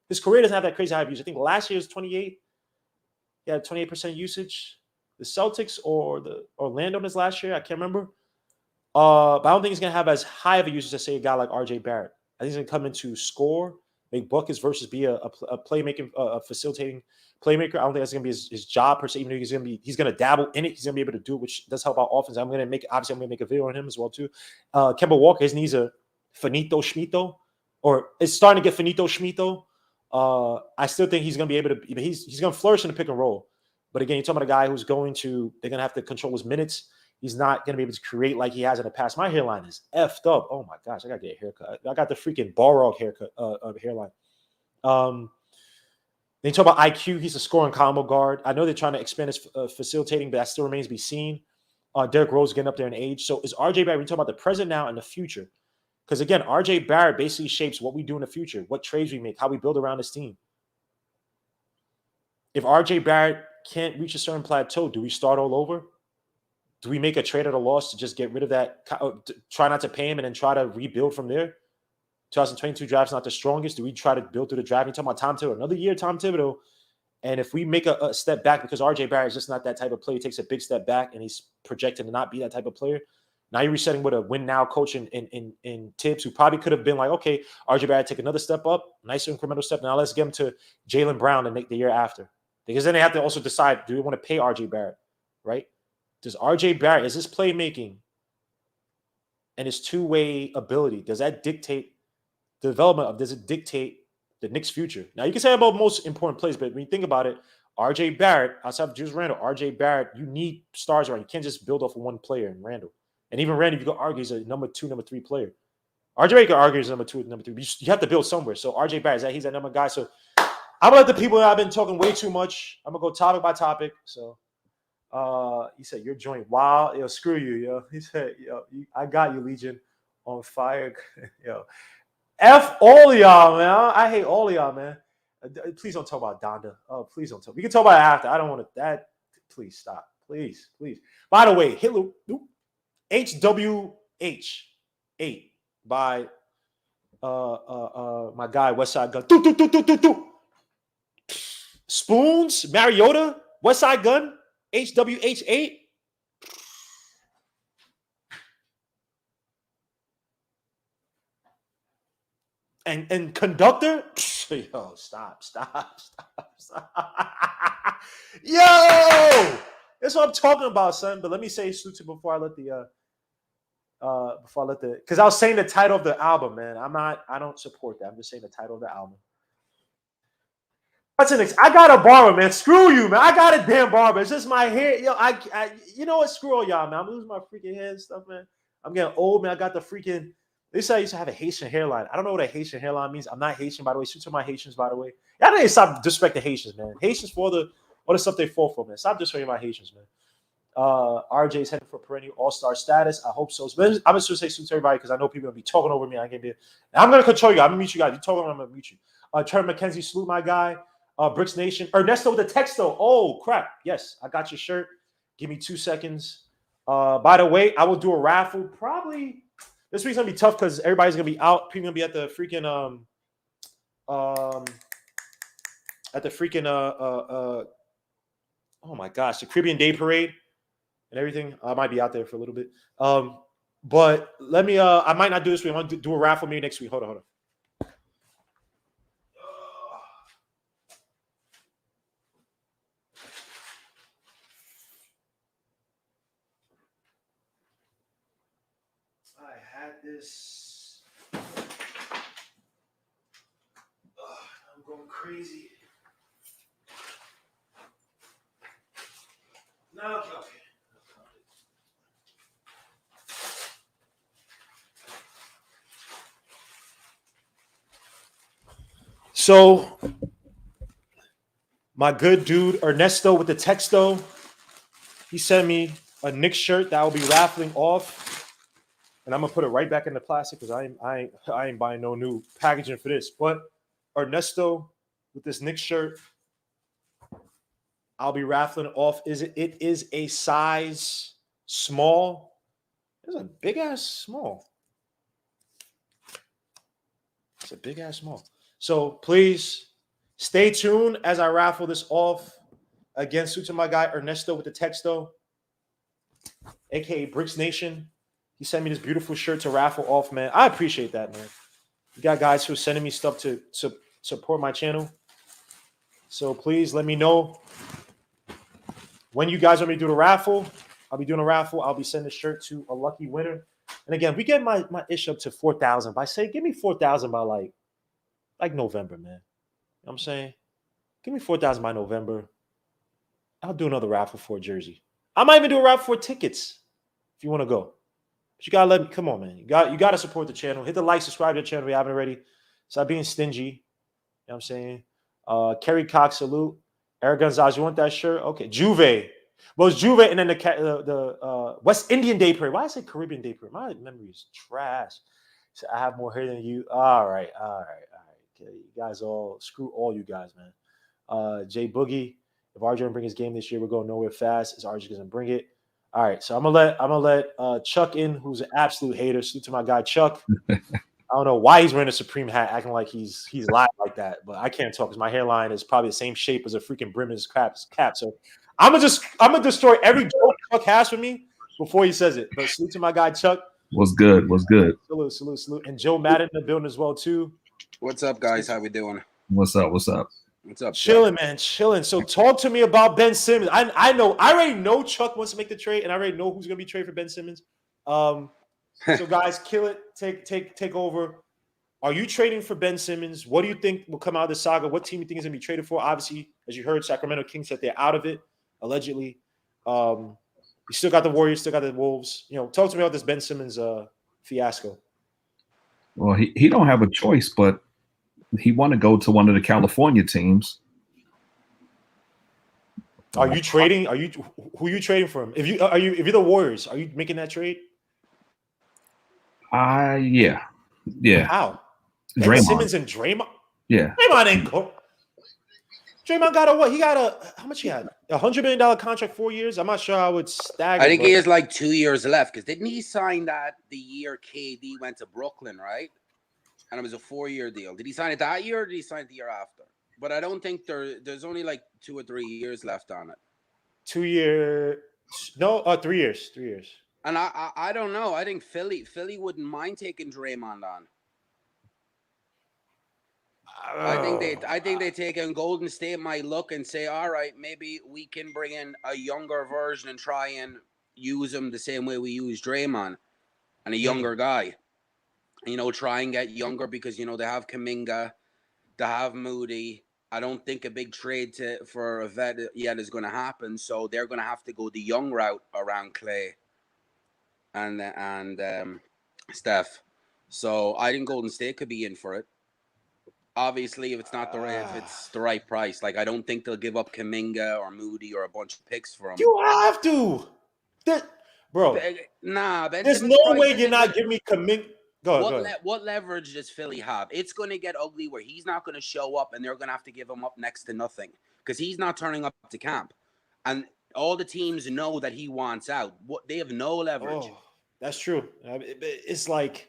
his career doesn't have that crazy high of usage. I think last year was 28. He had 28% usage. The Celtics or the Orlando his last year, I can't remember. But I don't think he's going to have as high of a usage as, say, a guy like RJ Barrett. I think he's going to come in to score, make buckets versus be a playmaking, facilitating playmaker. I don't think that's going to be his job per se. Even though he's going to dabble in it. He's going to be able to do it, which does help our offense. I'm going to make a video on him as well too. Kemba Walker, his knees are finito schmito, or it's starting to get finito schmito. I still think he's going to be able to. He's going to flourish in the pick and roll. But again, you're talking about a guy who's they're going to have to control his minutes. He's not going to be able to create like he has in the past. My hairline is effed up. Oh my gosh, I got to get a haircut. I got the freaking Balrog haircut hairline. Then you talk about IQ. He's a scoring combo guard. I know they're trying to expand his facilitating, but that still remains to be seen. Derrick Rose getting up there in age. So is RJ Barrett, we talk about the present now and the future. Because again, RJ Barrett basically shapes what we do in the future, what trades we make, how we build around this team. If RJ Barrett can't reach a certain plateau, do we start all over? Do we make a trade at a loss to just get rid of that, try not to pay him and then try to rebuild from there? 2022 draft's not the strongest. Do we try to build through the draft? You're talking about Tom Thibodeau, another year, Tom Thibodeau. And if we make a step back because RJ Barrett is just not that type of player, he takes a big step back and he's projected to not be that type of player. Now you're resetting with a win now coach in Tibbs, who probably could have been like, okay, RJ Barrett take another step up, nice incremental step. Now let's get him to Jaylen Brown and make the year after. Because then they have to also decide, do we want to pay RJ Barrett, right? Does RJ Barrett, is his playmaking and his two-way ability, does that dictate the development of, does it dictate the Knicks' future? Now, you can say about most important plays, but when you think about it, RJ Barrett, outside of Julius Randle, RJ Barrett, you need stars around. You can't just build off of one player in Randle. And even Randle, you can argue he's a number 2, number 3 player. RJ Barrett can argue he's number 2, number 3. But you have to build somewhere. So RJ Barrett, he's that number guy. So I'm going to let the people know I've been talking way too much. I'm going to go topic by topic. So he said, your joint, wow. Yo, screw you, yo. He said, yo, I got you, Legion, on fire. Yo, F all of y'all, man. I hate all of y'all, man. Please don't talk about Donda. Oh, please don't talk. We can talk about it after. I don't want to. That. Please stop. Please. By the way, Hitler, HWH, 8 by my guy Westside Gun. Do, do, do, do, do, do. Spoons, Mariota, Westside Gun, HWH8. And Conductor. Yo, stop. Yo, that's what I'm talking about, son. But let me say Sutra before I let because I was saying the title of the album, man. I don't support that. I'm just saying the title of the album. I got a barber, man. Screw you, man. I got a damn barber. It's just my hair. Yo, you know what? Screw all y'all, man. I'm losing my freaking hair and stuff, man. I'm getting old, man. I got the freaking. They say I used to have a Haitian hairline. I don't know what a Haitian hairline means. I'm not Haitian, by the way. Shoot to my Haitians, by the way. Y'all need to stop disrespecting Haitians, man. Haitians for all the stuff they fall for, man. Stop disrespecting my Haitians, man. RJ's heading for perennial all-star status. I hope so. I'm just gonna say soon to everybody because I know people are gonna be talking over me. I'm gonna control you. I'm gonna mute you guys. You talking, I'm gonna mute you. Trevor McKenzie, salute my guy. Bricks Nation. Ernesto with the texto. Oh crap. Yes, I got your shirt. Give me 2 seconds. By the way, I will do a raffle. Probably this week's gonna be tough because everybody's gonna be out. People gonna be at the freaking oh my gosh, the Caribbean Day Parade and everything. I might be out there for a little bit. But let me I might not do this week. I'm gonna do a raffle maybe next week. Hold on. I had this. I'm going crazy. No, okay. So, my good dude Ernesto with the texto, he sent me a Knicks shirt that I'll be raffling off, and I'm gonna put it right back in the plastic because I ain't buying no new packaging for this. But Ernesto with this Knicks shirt, I'll be raffling off. It is a size small. It's a big ass small. It's a big ass small. So please stay tuned as I raffle this off. Again, suit to my guy Ernesto with the texto, aka Bricks Nation. He sent me this beautiful shirt to raffle off, man. I appreciate that, man. You got guys who are sending me stuff to support my channel. So please let me know when you guys want me to do the raffle. I'll be doing a raffle. I'll be sending a shirt to a lucky winner. And again, we get my ish up to 4,000. But I say, give me 4,000 by like November, man. You know what I'm saying? Give me 4,000 by November. I'll do another raffle for a jersey. I might even do a raffle for tickets if you want to go. But you gotta let me. Come on, man. You gotta support the channel. Hit the like, subscribe to the channel if you haven't already. Stop being stingy. You know what I'm saying? Kerry Cox, salute. Eric Gonzalez, you want that shirt? Okay. Juve. Well, it's Juve and then the West Indian Day Parade. Why did I say Caribbean Day Parade? My memory is trash. So I have more hair than you. All right. Okay, you guys screw all you guys, man. Jay Boogie, if RJ doesn't bring his game this year, we're going nowhere fast. Is RJ gonna bring it? All right, so I'm gonna let Chuck in, who's an absolute hater. Salute to my guy Chuck. I don't know why he's wearing a Supreme hat, acting like he's live like that, but I can't talk because my hairline is probably the same shape as a freaking Brimmer's cap. So I'm gonna destroy every joke Chuck has for me before he says it. But salute to my guy Chuck. What's good? Salute. And Joe Madden in the building as well too. What's up, guys? How we doing? What's up? What's up? Chilling, man. Chilling. So talk to me about Ben Simmons. I already know Chuck wants to make the trade, and I already know who's gonna be traded for Ben Simmons. So guys, kill it. Take over. Are you trading for Ben Simmons? What do you think will come out of the saga? What team you think is gonna be traded for? Obviously, as you heard, Sacramento Kings said they're out of it, allegedly. You still got the Warriors, still got the Wolves. You know, talk to me about this Ben Simmons fiasco. Well, he don't have a choice, but he want to go to one of the California teams. Are you trading? Who are you trading for him? If you're the Warriors, are you making that trade? Yeah. How? Draymond. Simmons and Draymond? Yeah. Draymond ain't go. Draymond got a what? He got how much he had? $100 million contract, 4 years. I'm not sure how I would stagger. I think he has like 2 years left because didn't he sign that the year KD went to Brooklyn, right? And it was a 4-year deal. Did he sign it that year or did he sign it the year after? But I don't think there's only like 2 or 3 years left on it. 2 years. No, 3 years. 3 years. And I don't know. I think Philly wouldn't mind taking Draymond on. I think they take in Golden State might look and say, all right, maybe we can bring in a younger version and try and use him the same way we use Draymond and a younger guy. You know, try and get younger because, you know, they have Kuminga, they have Moody. I don't think a big trade for a vet yet is going to happen. So they're going to have to go the young route around Clay and Steph. So I think Golden State could be in for it. Obviously, if it's not if it's the right price, like I don't think they'll give up Kuminga or Moody or a bunch of picks for him. You have to, bro. Ben there's Simmons no way you're not giving me Kuminga. What leverage does Philly have? It's going to get ugly where he's not going to show up and they're going to have to give him up next to nothing because he's not turning up to camp, and all the teams know that he wants out. They have no leverage. Oh, that's true. It's like.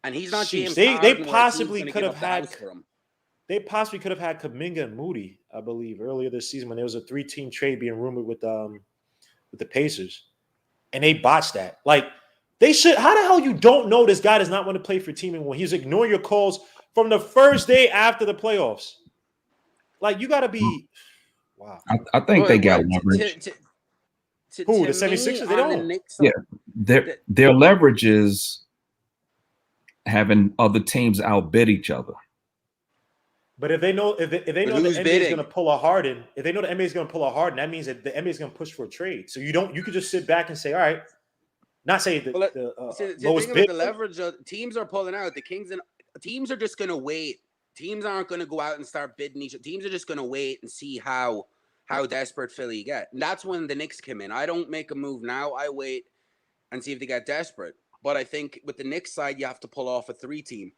And he's not James. They possibly could have had. They possibly could have had Kuminga and Moody, I believe, earlier this season when there was a 3-team trade being rumored with the Pacers, and they botched that. Like they should. How the hell you don't know this guy does not want to play for team when he's ignoring your calls from the first day after the playoffs? Like you got to be. Wow. I think they got leverage. Who the 76ers? They don't. Yeah, their leverage is having other teams outbid each other. But if they know if they know the NBA is going to pull a Harden, if they know the NBA is going to pull a Harden, that means that the NBA is going to push for a trade. So you could just sit back and say, all right, not say the lowest bid. The leverage teams are pulling out. Teams are just going to wait. Teams aren't going to go out and start bidding each other. Teams are just going to wait and see how desperate Philly get. And that's when the Knicks come in. I don't make a move now. I wait and see if they get desperate. But I think with the Knicks side, you have to pull off a 3-team.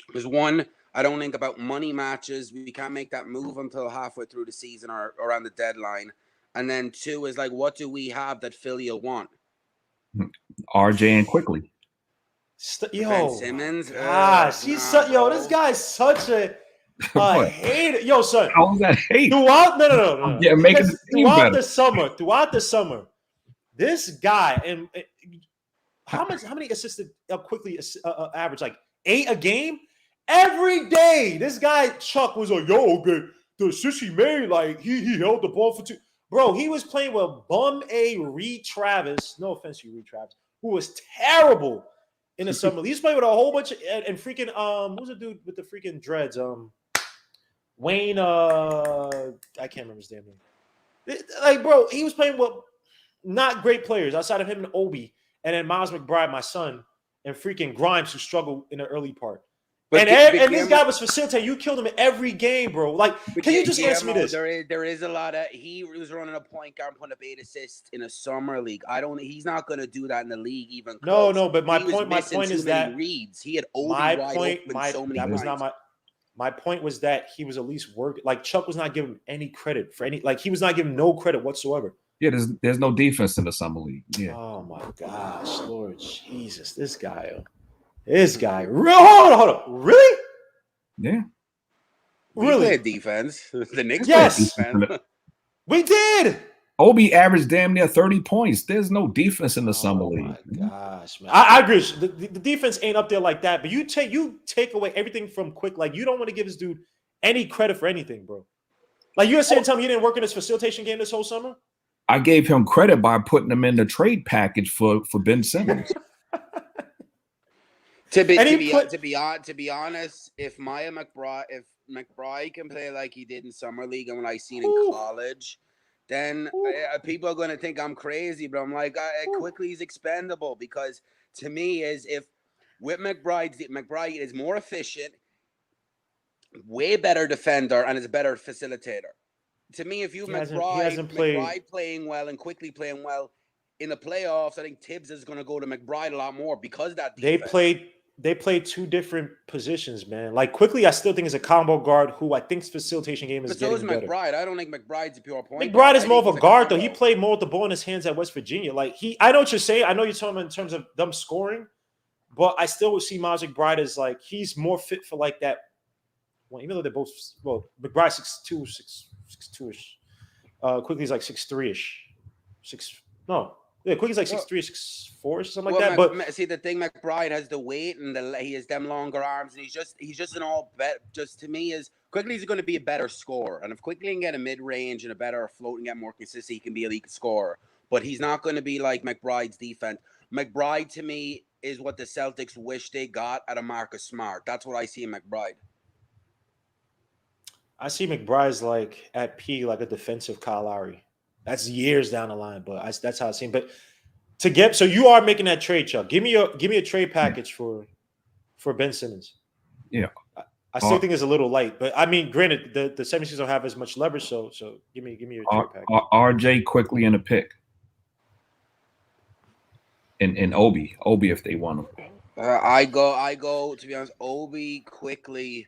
Because one, I don't think about money matches. We can't make that move until halfway through the season or around the deadline. And then 2 is like, what do we have that Philly will want? RJ and quickly. Ben Simmons. Gosh, this guy's such a hater. Yo, son. How was that hate? No. Yeah, making the team throughout better. Throughout the summer, this guy and how many assists quickly average? Like 8 a game? Every day. This guy, Chuck, was like, yo, good. The assist he made, like, he held the ball for 2. Bro, he was playing with bum A Reed Travis. No offense to you, Reed Travis, who was terrible in the summer. He's playing with a whole bunch of and freaking who's the dude with the freaking dreads? Wayne I can't remember his damn name. Like, bro, he was playing with not great players outside of him and Obi. And then Miles McBride, my son, and freaking Grimes, who struggled in the early part. And this guy was facilitating. You killed him in every game, bro. Like, can you just answer me this? There is a lot of. He was running a point guard, putting up 8 assists in a summer league. He's not going to do that in the league even. Close. No. But my point is that reads. He had my point was that he was at least working. Like Chuck was not giving him any credit for any. Like he was not giving no credit whatsoever. Yeah, there's no defense in the summer league. Yeah. Oh my gosh, Lord Jesus, this guy. Hold on. Really? Yeah. Really? We played defense. The Knicks yes. played defense. We did. Obi averaged damn near 30 points. There's no defense in the summer league. Oh my gosh, man. I agree. The defense ain't up there like that. But you take away everything from Quick. Like you don't want to give this dude any credit for anything, bro. Like you're saying, tell me he didn't work in his facilitation game this whole summer? I gave him credit by putting him in the trade package for Ben Simmons. To be honest, if McBride can play like he did in summer league and when I seen in college, then people are going to think I'm crazy. But I'm like, quickly he's expendable because to me if with McBride is more efficient, way better defender, and is a better facilitator. To me, if you McBride playing well and quickly playing well in the playoffs, I think Tibbs is going to go to McBride a lot more because of that defense. they play two different positions, man. Like quickly, I still think is a combo guard who I think's facilitation game is But so is getting better. McBride. I don't think McBride's a pure point McBride guard. is I more think of a he's guard, though. combo. He played more with the ball in his hands at West Virginia. Like I know what you're saying. I know you're talking about in terms of them scoring, but I still would see Miles McBride as like he's more fit for like that. Well, even though they're both McBride 6'2", 6'2"-ish. Quickly's like 6'3"-ish. Quickly's like 6'3", 6'4", something like that. But see, the thing, McBride has the weight and he has them longer arms, and he's just an all bet. Just to me, is Quickly's going to be a better scorer, and if Quickly can get a mid range and a better float and get more consistent, he can be a elite scorer. But he's not going to be like McBride's defense. McBride to me is what the Celtics wish they got out of Marcus Smart. That's what I see in McBride. I see McBride's like at P like a defensive Kyle Lowry. That's years down the line, but that's how I see him. But so you are making that trade, Chuck. Give me a trade package for Ben Simmons. Yeah. I still think it's a little light, but I mean, granted, the 76ers don't have as much leverage, so give me your trade package. RJ Quickly in a pick. And Obi if they want him. I go to be honest, Obi Quickly.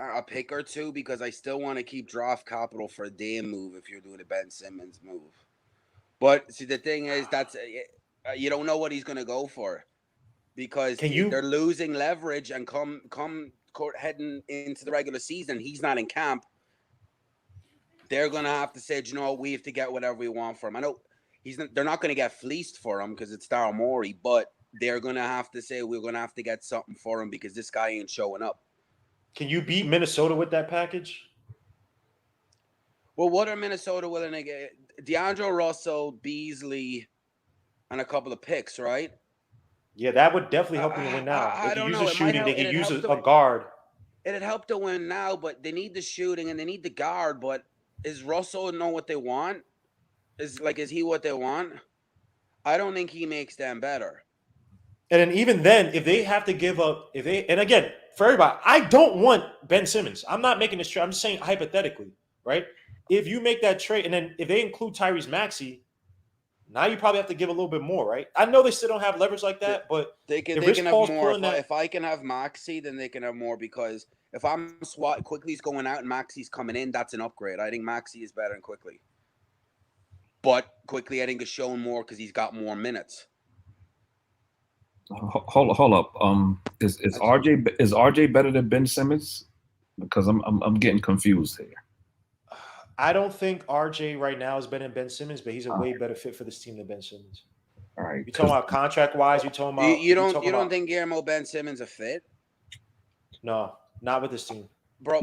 A pick or two because I still want to keep draft capital for a damn move if you're doing a Ben Simmons move. But see, the thing is that's you don't know what he's going to go for because they're losing leverage and come heading into the regular season. He's not in camp. They're going to have to say, you know, we have to get whatever we want for him. I know they're not going to get fleeced for him because it's Daryl Morey, but they're going to have to say we're going to have to get something for him because this guy ain't showing up. Can you beat Minnesota with that package? Well, what are Minnesota willing to get? DeAndre Russell, Beasley, and a couple of picks, right? Yeah, that would definitely help them to win now. I don't know. Use a shooting. They can use a guard. It'd help to win now, but they need the shooting and they need the guard. But is Russell know what they want? Is he what they want? I don't think he makes them better. And then even then, if they have to give up, and again, for everybody, I don't want Ben Simmons. I'm not making this trade. I'm just saying hypothetically, right? If you make that trade, and then if they include Tyrese Maxey, now you probably have to give a little bit more, right? I know they still don't have leverage like that, but they can have more. If I can have Maxey, then they can have more because if I'm Quickly's going out and Maxey's coming in, that's an upgrade. I think Maxey is better than Quickly. But Quickly, I think, is showing more because he's got more minutes. Hold up. Is RJ better than Ben Simmons? Because I'm getting confused here. I don't think RJ right now is better than Ben Simmons, but he's a way better fit for this team than Ben Simmons. All right. You talking about contract wise? You talking about you don't think Guillermo Ben Simmons a fit? No, not with this team. Bro,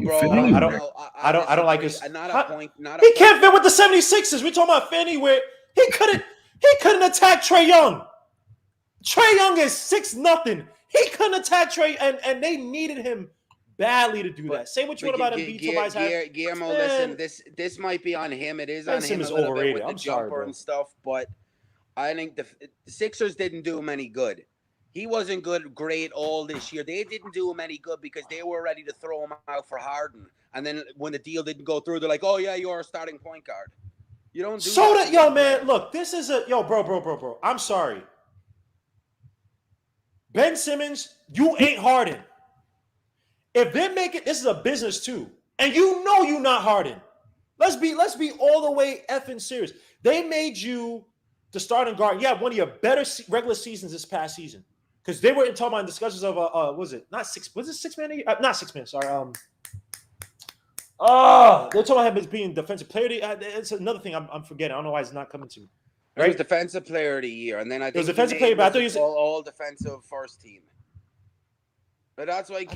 I don't like his. He can't fit with the 76ers. We're talking about Fanny where he couldn't attack Trae Young. Trae Young is 6-0. He couldn't attack Trae, and they needed him badly to do that. Say what you want about Embiid, Tobias Harris. Guillermo, listen, this might be on him. It is on him a little bit with the jumper and stuff, but I think the Sixers didn't do him any good. He wasn't great all this year. They didn't do him any good because they were ready to throw him out for Harden. And then when the deal didn't go through, they're like, "Oh yeah, you're a starting point guard." You don't do that. Yo, man, look, this is bro. I'm sorry. Ben Simmons, you ain't Harden. If they make it, this is a business too, and you know you're not Harden. Let's be all the way effing serious. They made you the starting guard. You had one of your better regular seasons this past season because they were talking about discussions of was it 6 man? Not 6 man. Sorry. They're talking about him as being defensive player. It's another thing I'm forgetting. I don't know why it's not coming to me. Right? It was defensive player of the year, and then I think it was defensive player, but I thought he was all defensive first team. But that's why if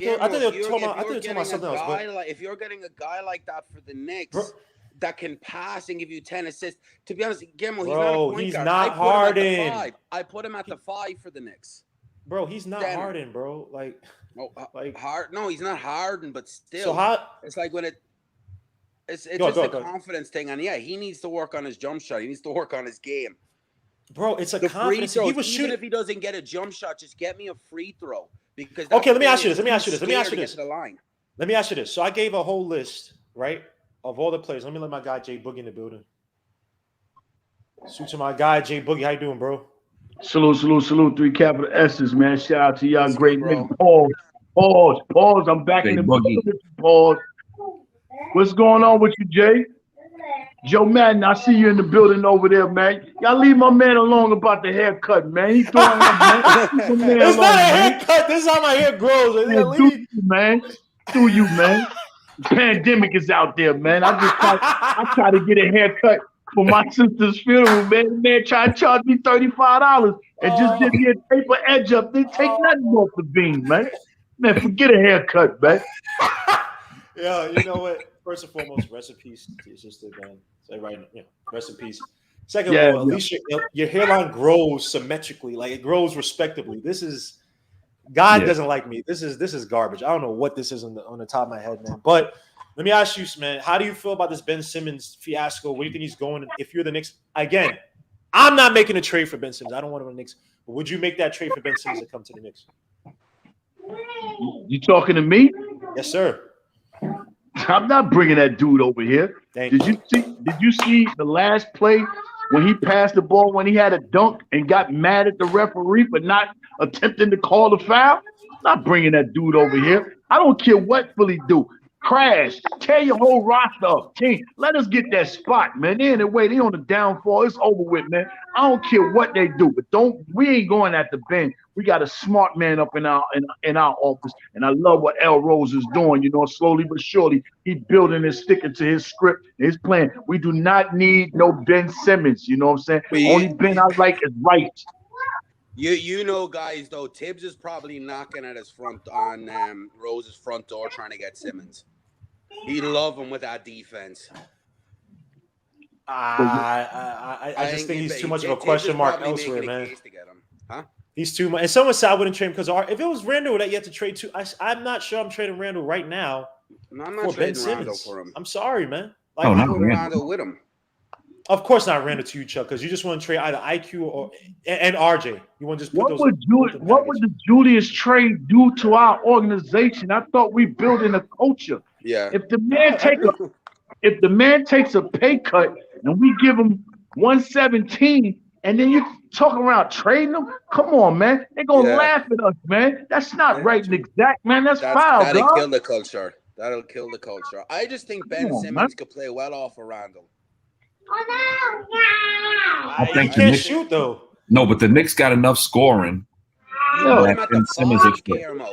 you're getting a guy like that for the Knicks that can pass and give you 10 assists, to be honest, Guillermo, he's not a point guard. Not Harden. I put him at the 5 for the Knicks. Bro, he's not Harden, bro. No, he's not Harden, but still. So it's like when it's just a confidence thing, and yeah, he needs to work on his jump shot. He needs to work on his game. Bro, it's a confidence. He was shooting. Even if he doesn't get a jump shot, just get me a free throw. Because let me ask you this. Let me ask you this. So I gave a whole list, right, of all the players. Let me let my guy Jay Boogie in the building. Shoot to my guy Jay Boogie. How you doing, bro? Salute. 3 capital S's, man. Shout out to y'all Yes, sir, great bro. niggas. Pause. I'm back in Jay the Boogie. building. Pause. What's going on with you, Jay? Joe Madden, I see you in the building over there, man. Y'all leave my man alone about the haircut, man. He doing him, man. Leave my man It's not a alone, man. haircut. This is how my hair grows. Man, do you, man. Do you, man. Pandemic is out there, man. I try to get a haircut for my sister's funeral, man. The man tried to charge me $35 and just did me a taper edge up. Didn't take nothing off the beam, man. Man, forget a haircut, man. Yeah, you know what? First and foremost, rest in peace to your sister, man. Say right now, rest in peace. Second of all, at least your hairline grows symmetrically, like it grows respectably. This is God doesn't like me. This is garbage. I don't know what this is on the top of my head, man. But let me ask you, man, how do you feel about this Ben Simmons fiasco? Where do you think he's going? If you're the Knicks, again, I'm not making a trade for Ben Simmons. I don't want him to the Knicks. But would you make that trade for Ben Simmons to come to the Knicks? You talking to me? Yes, sir. I'm not bringing that dude over here. Did you see the last play when he passed the ball when he had a dunk and got mad at the referee for not attempting to call the foul? I'm not bringing that dude over here. I don't care what Philly do. Crash, tear your whole roster up. Team, let us get that spot, man. They on the downfall. It's over with, man. I don't care what they do, but we ain't going at the bench. We got a smart man up in our office, and I love what L. Rose is doing. Slowly but surely, he's building and sticking to his script, his plan. We do not need no Ben Simmons. You know what I'm saying? Only Ben I like is right. You know, guys, though, Tibbs is probably knocking at Rose's front door trying to get Simmons. He love him with that defense. I just think he's too much of a question mark elsewhere, man. Huh? He's too much. And someone said I wouldn't trade him because if it was Randall that you have to trade to, I'm not sure I'm trading Randall right now. No, I'm not trading Randall for him. I'm sorry, man. I'm putting Randall with him. Of course not Randall to you, Chuck, because you just want to trade either IQ and RJ. You want to just put what would the Julius trade do to our organization? I thought we building a culture. Yeah. If the man takes a pay cut and we give him 117, and then you talk around trading them, come on, man. They're gonna laugh at us, man. That's not right and exact, man. That's foul. That'll kill the culture. That'll kill the culture. I just think Ben Simmons could play well off of Randall. I think he can't shoot though. No, but the Knicks got enough scoring. You put him at the 5, Guillermo.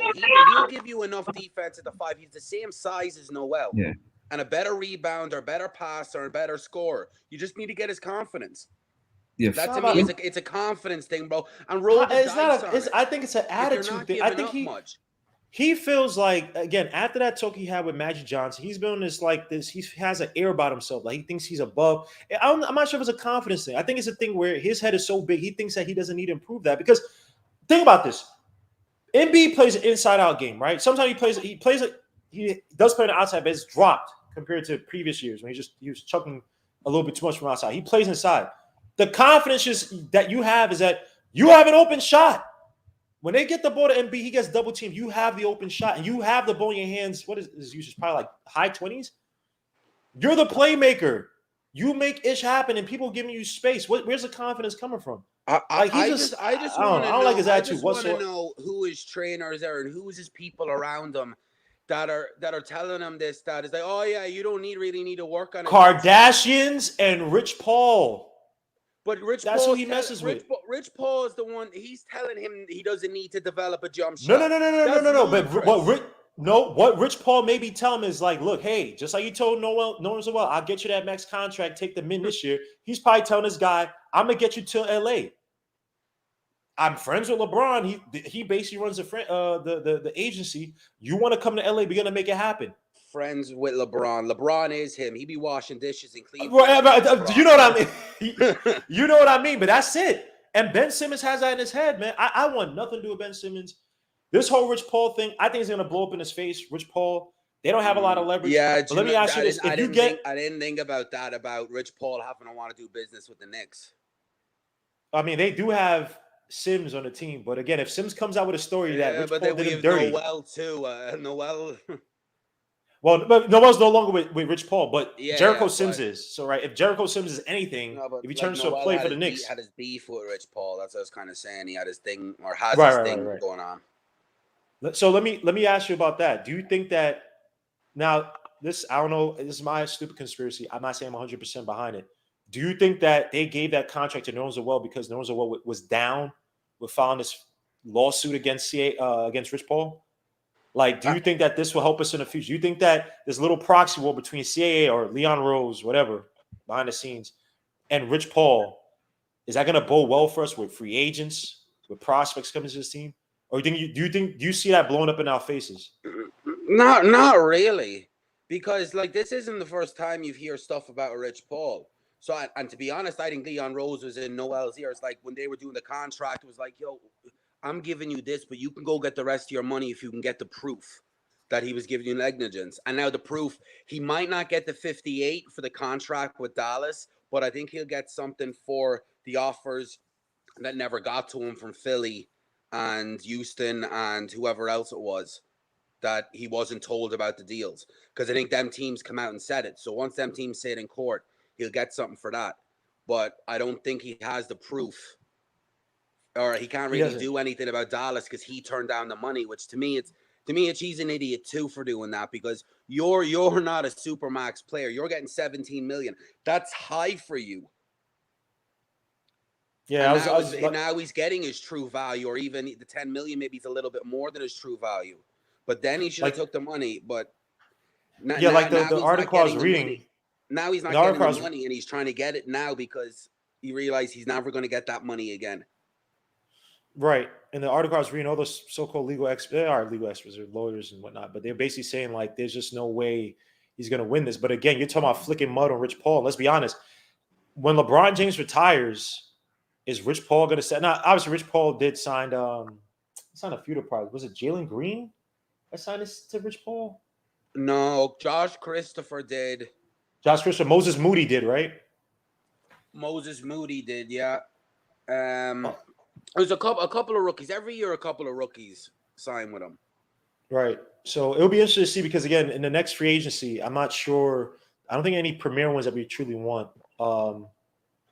He'll give you enough defense at the 5. He's the same size as Noel. Yeah. And a better rebounder, better passer, and better scorer. You just need to get his confidence. Yeah. That to me it's a confidence thing, bro. And roll the dice. I think it's an attitude thing. I think he feels like, again, after that talk he had with Magic Johnson, he's been this he has an air about himself. Like he thinks he's above. I'm not sure if it's a confidence thing. I think it's a thing where his head is so big, he thinks that he doesn't need to improve that. Because think about this. Embiid plays an inside-out game, right? Sometimes he does play on the outside, but it's dropped compared to previous years when he was chucking a little bit too much from outside. He plays inside. The confidence that you have is that you have an open shot. When they get the ball to Embiid, he gets double teamed. You have the open shot, and you have the ball in your hands. What is his usage? Probably like high 20s. You're the playmaker. You make ish happen, and people giving you space. Where's the confidence coming from? I just want to like his attitude. I just want to know who his trainers are and who's his people around him that are telling him this. That is like, oh yeah, you don't really need to work on it. Kardashians and Rich Paul. But that's who he messes with. Rich Paul is the one. He's telling him he doesn't need to develop a jump shot. No. But what Rich Paul maybe tell him is like, look, hey, just like you told Noel so well, I'll get you that max contract, take the min this year. He's probably telling this guy, I'm gonna get you to LA. I'm friends with LeBron. He basically runs the agency. You want to come to LA? We're gonna make it happen. Friends with LeBron. LeBron is him. He be washing dishes in Cleveland. You know what I mean? You know what I mean? But that's it. And Ben Simmons has that in his head, man. I want nothing to do with Ben Simmons. This whole Rich Paul thing, I think it's going to blow up in his face. Rich Paul, they don't have a lot of leverage. Yeah, but let me ask you this. I didn't think about that, about Rich Paul having to want to do business with the Knicks. I mean, they do have Sims on the team. But again, if Sims comes out with a story that Rich Paul did him dirty. Noel too. Noel. Well, but Noel's no longer with Rich Paul, but Yeah, Jericho yeah, Sims but- is. So, right, if Jericho Sims is anything, No, but if he like turns to a Noel play had for the his Knicks, had his beef with Rich Paul. That's what I was kind of saying. He had his thing or has Right, his right, thing right. going on. So let me ask you about that. Do you think that now this, I don't know, this is my stupid conspiracy. I'm not saying I'm 100% behind it. Do you think that they gave that contract to Nerlens Noel because Nerlens Noel was down with filing this lawsuit against against Rich Paul? Like, do you think that this will help us in the future? Do you think that this little proxy war between CAA or Leon Rose, whatever, behind the scenes, and Rich Paul, is that going to bode well for us with free agents, with prospects coming to this team? Or do you see that blowing up in our faces? Not really, because like this isn't the first time you hear stuff about Rich Paul. So and to be honest, I think Leon Rose was in Noel's ears. Like when they were doing the contract, it was like, yo, I'm giving you this, but you can go get the rest of your money if you can get the proof that he was giving you negligence. And now the proof, he might not get the 58 for the contract with Dallas, but I think he'll get something for the offers that never got to him from Philly and Houston and whoever else it was that he wasn't told about the deals. Because I think them teams come out and said it. So once them teams say it in court, he'll get something for that. But I don't think he has the proof, or he can't really do anything about Dallas because he turned down the money, which to me he's an idiot too for doing that, because you're not a supermax player. You're getting 17 million. That's high for you. Yeah, now he's getting his true value, or even the 10 million, maybe it's a little bit more than his true value. But then he should have took the money. But the article I was reading. Now he's not getting the money, and he's trying to get it now because he realized he's never going to get that money again. Right. In the article I was reading, all those so-called legal experts, they are legal experts or lawyers and whatnot, but they're basically saying like there's just no way he's going to win this. But again, you're talking about flicking mud on Rich Paul. Let's be honest. When LeBron James retires, is Rich Paul going to set? Now, obviously, Rich Paul did sign a feudal product. Was it Jalen Green that signed this to Rich Paul? No, Josh Christopher did. Moses Moody did, right? Moses Moody did, yeah. There's a couple of rookies. Every year, a couple of rookies sign with him. Right. So it'll be interesting to see, because again, in the next free agency, I'm not sure. I don't think any premier ones that we truly want. I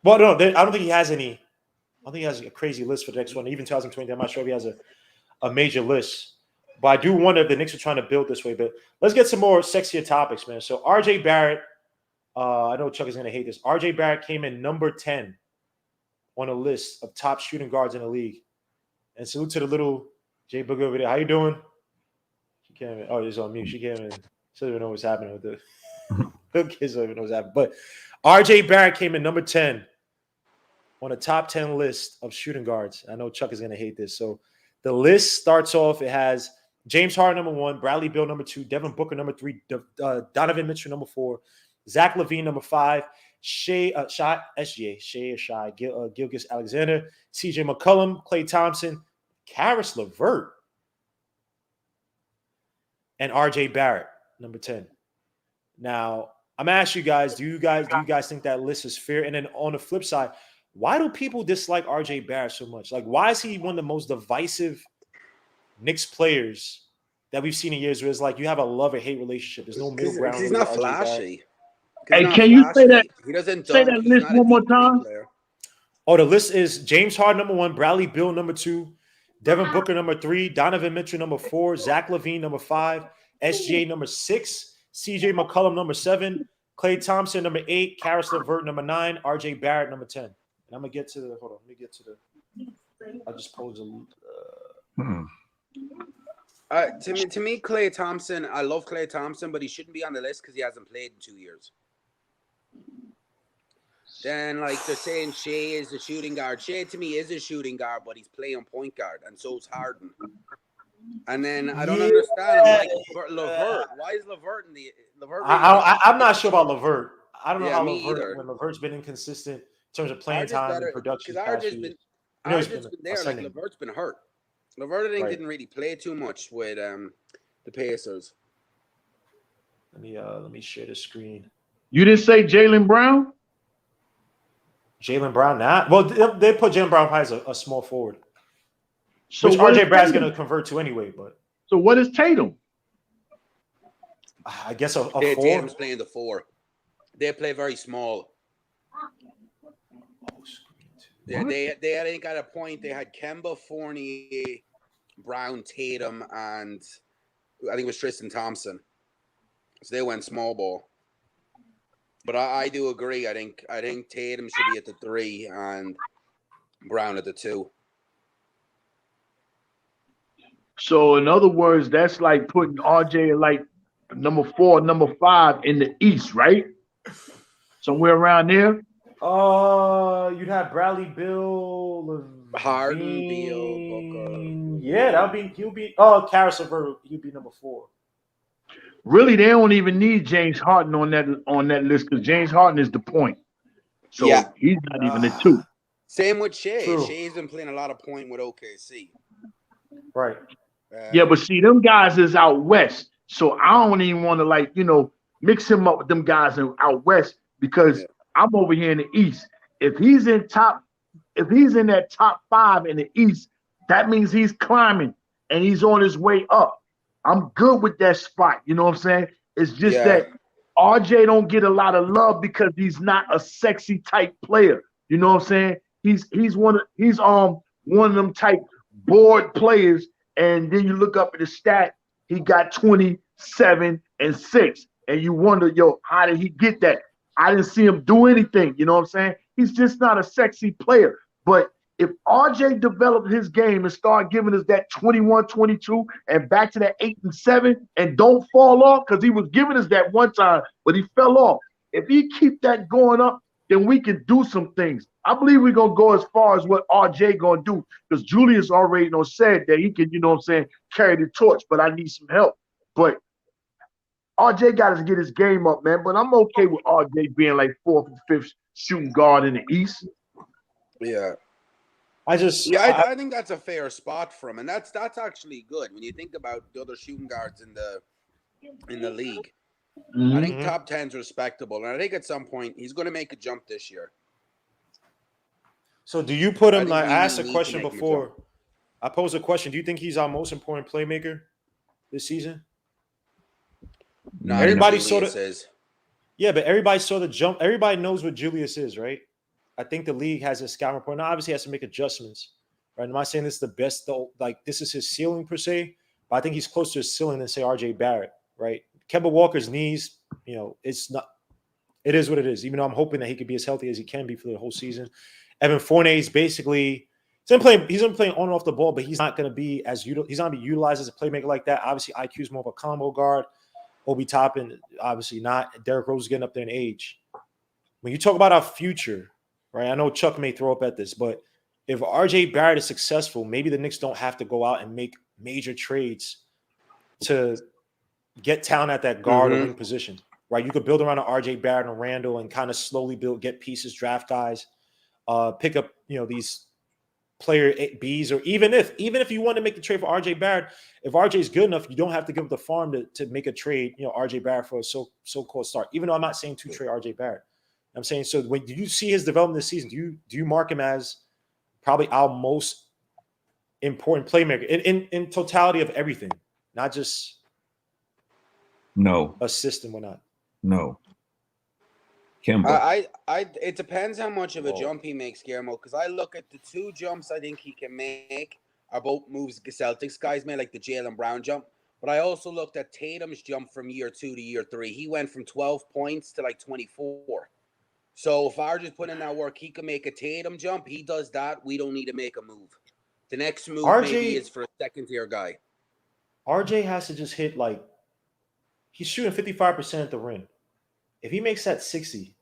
don't think he has any. I don't think he has a crazy list for the next one. Even 2020, I'm not sure if he has a major list. But I do wonder if the Knicks are trying to build this way. But let's get some more sexier topics, man. So RJ Barrett, I know Chuck is going to hate this. RJ Barrett came in number 10 on a list of top shooting guards in the league. And salute to the little J Boogie over there. How you doing? She came in. Oh, it's on mute. She came in. She doesn't even know what's happening with the kids. Don't even know what's happening. But RJ Barrett came in number 10 on a top 10 list of shooting guards. I know Chuck is going to hate this. So the list starts off. It has James Harden number 1, Bradley Beal number 2, Devin Booker number 3, Donovan Mitchell number 4, Zach LaVine number 5, Gilgeous Alexander, CJ McCollum, Klay Thompson, Karis LeVert, and RJ Barrett number 10. Now, I'm gonna ask you guys, do you guys think that list is fair? And then on the flip side, why do people dislike RJ Barrett so much? Like, why is he one of the most divisive Knicks players that we've seen in years, where it's like you have a love or hate relationship? There's no middle ground. He's not flashy. Hey, can you say that? He doesn't say that list one more time. Oh, the list is James Harden number 1, Bradley Beal number 2, Devin Booker number 3, Donovan Mitchell number 4, Zach LaVine number 5, SGA number 6, CJ McCollum number 7, Klay Thompson number 8, Karis LeVert number 9, RJ Barrett number 10. And I'm gonna get to the. Hold on, let me get to the. I just posed a. To me, Klay Thompson. I love Klay Thompson, but he shouldn't be on the list because he hasn't played in 2 years. Then, like, they're saying Shea is the shooting guard. Shea, to me, is a shooting guard, but he's playing point guard, and so is Harden. And then I don't understand. I'm like, LeVert. Why is LeVert in the LeVert? I'm not sure about LeVert. I don't know how LeVert, when LeVert's been inconsistent in terms of playing time and production. Because Harden's been there. Like, LeVert's been hurt. LeVert, I think, didn't really play too much with the Pacers. Let me share the screen. You didn't say Jaylen Brown? Jaylen Brown, not well. They put Jaylen Brown as a small forward, so which RJ Barrett's going to convert to anyway. But so what is Tatum? I guess a 4. Tatum's playing the 4. They play very small. Yeah, they I think at a point they had Kemba, Fournier, Brown, Tatum, and I think it was Tristan Thompson. So they went small ball. But I do agree. I think Tatum should be at the 3 and Brown at the 2. So in other words, that's like putting RJ like number 4, number 5 in the East, right? Somewhere around there. You'd have Bradley, Bill, Levine. Harden, Beal, Booker. Yeah, he'll be Caris LeVert, he'll be number 4. Really, they don't even need James Harden on that list because James Harden is the point. So Yeah. he's not even the 2. Same with Shea. True. Shea's been playing a lot of point with OKC. Right. Yeah, but see, them guys is out west. So I don't even want to mix him up with them guys out west because I'm over here in the East. If he's in that top 5 in the East, that means he's climbing and he's on his way up. I'm good with that spot. You know what I'm saying? It's just that RJ don't get a lot of love because he's not a sexy type player. You know what I'm saying? He's one of them type board players. And then you look up at the stat, he got 27 and 6. And you wonder, how did he get that? I didn't see him do anything. You know what I'm saying? He's just not a sexy player. But if RJ developed his game and start giving us that 21, 22 and back to that 8 and 7 and don't fall off, because he was giving us that one time, but he fell off. If he keep that going up, then we can do some things. I believe we're going to go as far as what RJ going to do because Julius already said that he can, carry the torch, but I need some help. But RJ got to get his game up, man. But I'm okay with RJ being like 4th and 5th shooting guard in the East. Yeah. I think that's a fair spot for him. And that's actually good when you think about the other shooting guards in the league. Mm-hmm. I think top 10's respectable. And I think at some point he's going to make a jump this year. So do you put him, I asked a need question to make before. I posed a question. Do you think he's our most important playmaker this season? No, everybody saw Yeah, but everybody saw the jump. Everybody knows what Julius is, right? I think the league has a scouting report. Now, obviously, has to make adjustments, right? I'm not saying this is the best, though. Like, this is his ceiling, per se. But I think he's closer to his ceiling than, say, RJ Barrett, right? Kemba Walker's knees, it's not – it is what it is, even though I'm hoping that he could be as healthy as he can be for the whole season. Evan Fournier's basically – he's going to play on and off the ball, but he's not going to be he's not going to be utilized as a playmaker like that. Obviously, IQ is more of a combo guard. Obi Toppin, obviously not. Derrick Rose is getting up there in age. When you talk about our future – right, I know Chuck may throw up at this, but if RJ Barrett is successful, maybe the Knicks don't have to go out and make major trades to get talent at that guard or wing position, right? You could build around an RJ Barrett and Randall and kind of slowly get pieces, draft guys, pick up, these player Bs, or even if you want to make the trade for RJ Barrett, if RJ is good enough, you don't have to give up the farm to make a trade, RJ Barrett for a so-called start. Even though I'm not saying to trade RJ Barrett. I'm saying, so when do you see his development this season? Do you mark him as probably our most important playmaker in totality of everything, not just assist and whatnot? No. Kemba. It depends how much of a jump he makes, Guillermo, because I look at the 2 jumps I think he can make are both moves the Celtics guys made, like the Jaylen Brown jump. But I also looked at Tatum's jump from year 2 to year 3. He went from 12 points to like 24. So if RJ's putting in that work, he can make a Tatum jump. He does that. We don't need to make a move. The next move maybe is for a second-tier guy. RJ has to just hit he's shooting 55% at the rim. If he makes that 62%,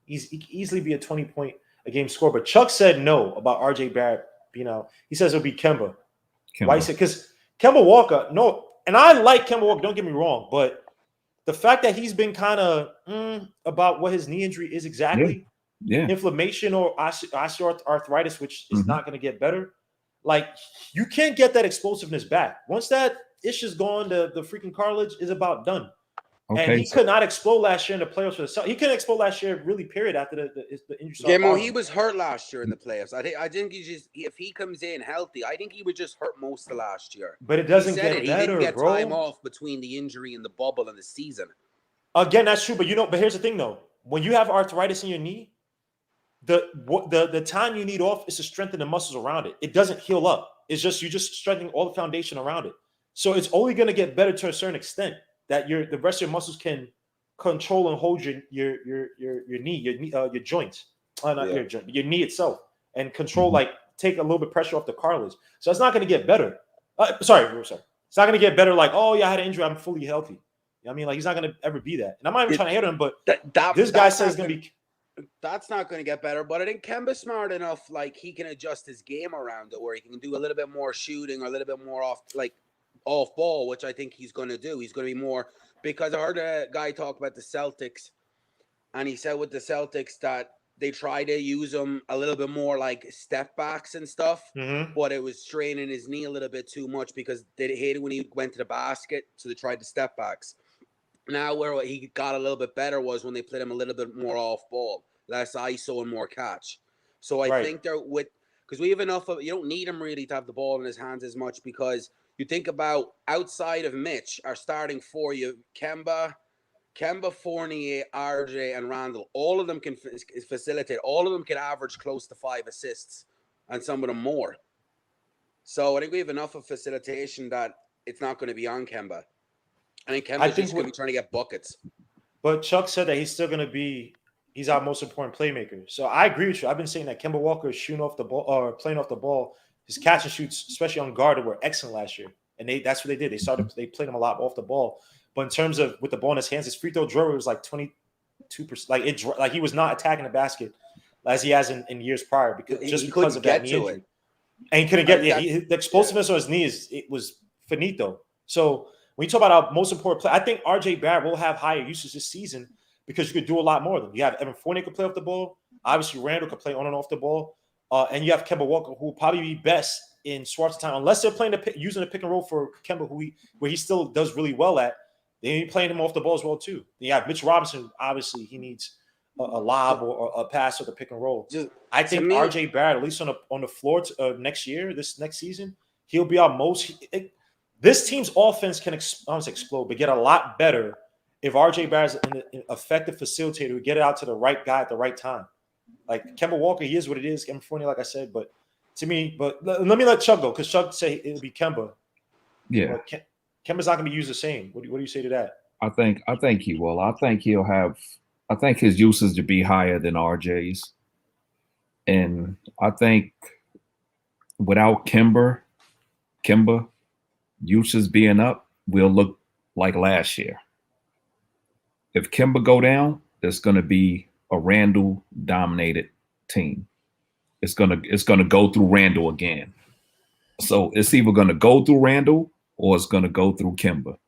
he can easily be a 20-point-a-game scorer. But Chuck said no about RJ Barrett. He says it'll be Kemba. Why? Because Kemba Walker, no, and I like Kemba Walker, don't get me wrong, but the fact that he's been kind of about what his knee injury is exactly, inflammation or osteoarthritis, which is not going to get better. You can't get that explosiveness back. Once that issue's gone, the freaking cartilage is about done. And he could not explode last year in the playoffs for the Celtics. He couldn't explode last year, really, period, after the injury started. Yeah, he was hurt last year in the playoffs. I think he just, if he comes in healthy, I think he was just hurt most of last year. But it doesn't get better, he didn't get bro. time off between the injury and the bubble and the season. Again, that's true. But but here's the thing, though. When you have arthritis in your knee, the time you need off is to strengthen the muscles around it. It doesn't heal up. It's just you're just strengthening all the foundation around it. So it's only going to get better to a certain extent that the rest of your muscles can control and hold your knee, your joint, your knee itself, and control take a little bit of pressure off the cartilage. So it's not going to get better. Sorry. It's not going to get better. Like, oh yeah, I had an injury, I'm fully healthy. You know what I mean, like he's not going to ever be that. And I'm not even trying to hit him, but this guy says it's going to be. That's not going to get better, but I think Kemba's smart enough. Like he can adjust his game around it, where he can do a little bit more shooting or a little bit more off ball, which I think he's going to do. He's going to be more, because I heard a guy talk about the Celtics, and he said with the Celtics that they try to use him a little bit more like step backs and stuff, but it was straining his knee a little bit too much because they hated when he went to the basket, so they tried the step backs. Now where he got a little bit better was when they played him a little bit more off ball, less ISO and more catch. So I think because we have enough of, you don't need him really to have the ball in his hands as much, because you think about outside of Mitch, our starting four, you Kemba, Fournier, RJ, and Randall. All of them can facilitate. All of them can average close to 5 assists, and some of them more. So I think we have enough of facilitation that it's not going to be on Kemba. I think Kemba's just going to be trying to get buckets. But Chuck said that he's still going to be – he's our most important playmaker. So I agree with you. I've been saying that Kemba Walker is shooting off the ball or playing off the ball. His catch and shoots, especially on guard, were excellent last year. And that's what they did. They played him a lot off the ball. But in terms of with the ball in his hands, his free throw draw was like 22%. Like he was not attacking the basket as he has in years prior because of that knee injury. And he couldn't get the explosiveness on his knees. It was finito. So when you talk about our most important player, I think RJ Barrett will have higher usage this season because you could do a lot more of them. You have Evan Fournier could play off the ball. Obviously, Randall could play on and off the ball. And you have Kemba Walker, who will probably be best in Swartz time, unless they're playing using the pick and roll for Kemba, where he still does really well at. They're playing him off the ball as well too. You have Mitch Robinson. Obviously, he needs a lob or a pass or the pick and roll. I think RJ Barrett, at least on the floor next year, this next season, he'll be our most. This team's offense can explode, but get a lot better if RJ Barrett's an effective facilitator who get it out to the right guy at the right time. Like Kemba Walker, he is what it is. Kemba Fournier, like I said, but to me, let me let Chuck go because Chuck say it'll be Kemba. Yeah, Kemba's not going to be used the same. What do you say to that? I think he will. I think he'll have. I think his usage to be higher than RJ's, and I think without Kemba usage being up, we'll look like last year. If Kemba go down, it's going to be a Randall dominated team. It's gonna go through Randall again. So it's either gonna go through Randall or it's gonna go through Kemba.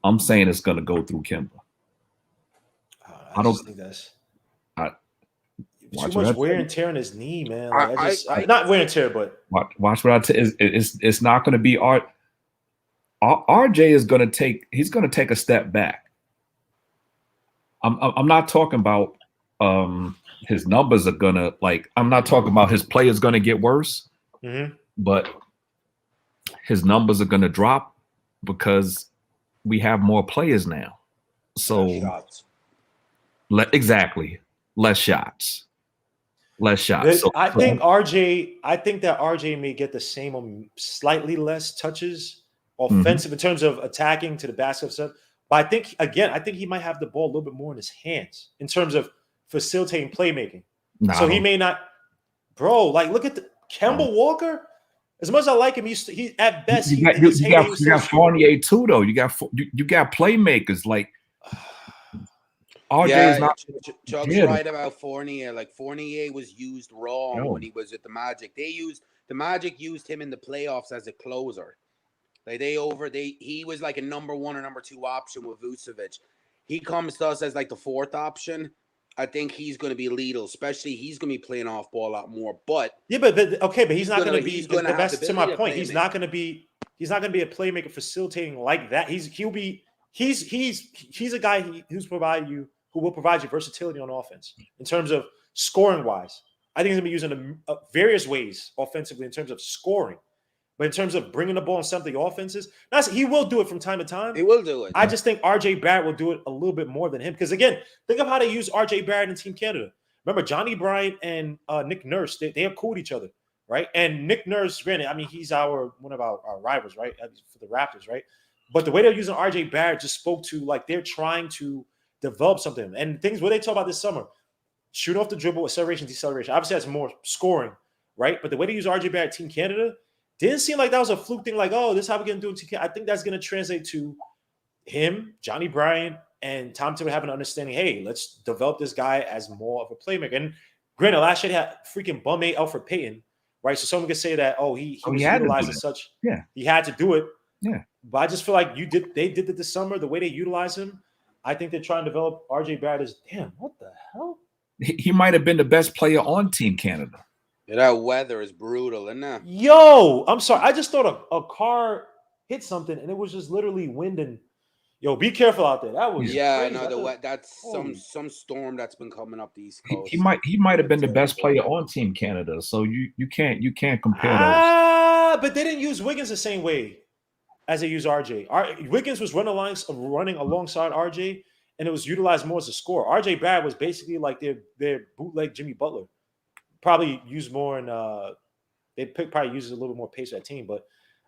I'm saying it's gonna go through Kemba. I don't think that's too much wear and tear on his knee, man. Like not wear and tear, but watch what I tell you. It's not gonna be RJ is gonna take. He's gonna take a step back. I'm not talking about his numbers are gonna I'm not talking about his play is gonna get worse, but his numbers are gonna drop because we have more players now. So exactly, less shots. So, I think that RJ may get the same slightly less touches offensive in terms of attacking to the basket stuff. But I think he might have the ball a little bit more in his hands in terms of facilitating playmaking. So he may not, bro. Like, look at the Kemba Walker. As much as I like him, he at best you got Fournier too, though. You got playmakers like RJ is not. Chuck's right about Fournier. Like Fournier was used wrong when he was at the Magic. The Magic used him in the playoffs as a closer. Like he was like a number 1 or number 2 option with Vucevic. He comes to us as like the 4th option. I think he's going to be lethal, especially he's going to be playing off ball a lot more. But yeah, but he's not going to be. That's to my point. He's not going to be a playmaker facilitating like that. He'll be he's a guy who will provide you versatility on offense in terms of scoring wise. I think he's gonna be using various ways offensively in terms of scoring, but in terms of bringing the ball and something offenses, he will do it from time to time. He will do it. I just think RJ Barrett will do it a little bit more than him because again, think of how they use RJ Barrett in Team Canada. Remember Johnny Bryant and Nick Nurse, they are cool with each other, right? And Nick Nurse, granted, I mean he's one of our rivals, right, for the Raptors, right? But the way they're using RJ Barrett just spoke to like they're trying to develop something and things. What they talk about this summer. Shoot off the dribble, acceleration, deceleration. Obviously, that's more scoring, right? But the way they use RJ Barrett Team Canada didn't seem like that was a fluke thing. Like, oh, this is how we're going to do it. Team Canada. I think that's going to translate to him, Johnny Bryant, and Tom Thibodeau having an understanding. Hey, let's develop this guy as more of a playmaker. And granted, last year he had freaking bum-aid Alfred Payton, right? So someone could say that, oh, he was utilized as such. Yeah, he had to do it. Yeah, but I just feel like they did it this summer. The way they utilize him, I think they're trying to develop RJ Barrett as damn. What the hell? He might have been the best player on Team Canada. Yeah, that weather is brutal, isn't it? Yo, I'm sorry. I just thought a car hit something and it was just literally wind and yo, be careful out there. That was I know that's some storm that's been coming up the East Coast. He might have been the best player on Team Canada. So you can't compare those. But they didn't use Wiggins the same way as they use RJ. Wiggins was running alongside RJ. And it was utilized more as a scorer. RJ Barrett was basically like their bootleg Jimmy Butler. Probably used more they probably uses a little bit more pace for that team. But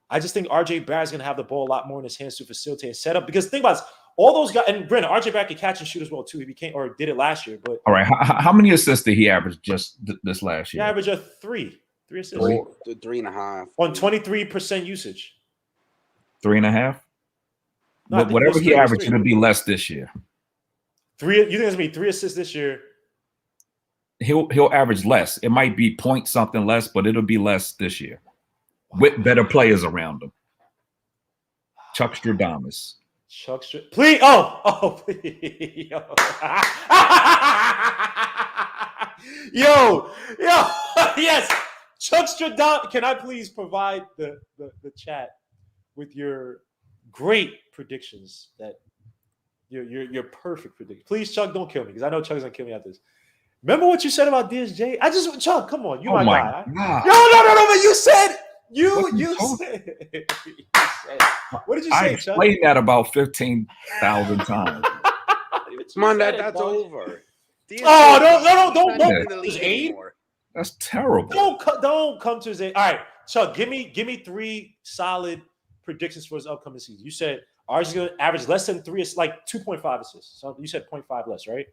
I just think RJ Barrett's going to have the ball a lot more in his hands to facilitate and set up. Because think about this, all those guys, and granted, RJ Barrett could catch and shoot as well too. He became or did it last year. But all right, how many assists did he average just this last year? He averaged three assists. 3.5 on 23% usage. 3.5. No, but whatever he averaged, it'll be less this year. You think it's gonna be 3 assists this year? He'll average less. It might be point something less, but it'll be less this year with better players around him. Chuck Stradamus. Please, please, yo, yes, Chuck Stradamus. Can I please provide the chat with your great predictions that. Your perfect prediction. Please, Chuck, don't kill me because I know Chuck's gonna kill me after this. Remember what you said about DSJ? Chuck, come on, you my guy. God. No, but you said you said. What did you say, I explained Chuck? that about 15,000 times. Come on, that's over. Don't his aid. That's terrible. Don't come to his aid. All right, Chuck, give me 3 solid predictions for his upcoming season. You said. Ours is going to average less than 3, like 2.5 assists. So you said 0.5 less, right?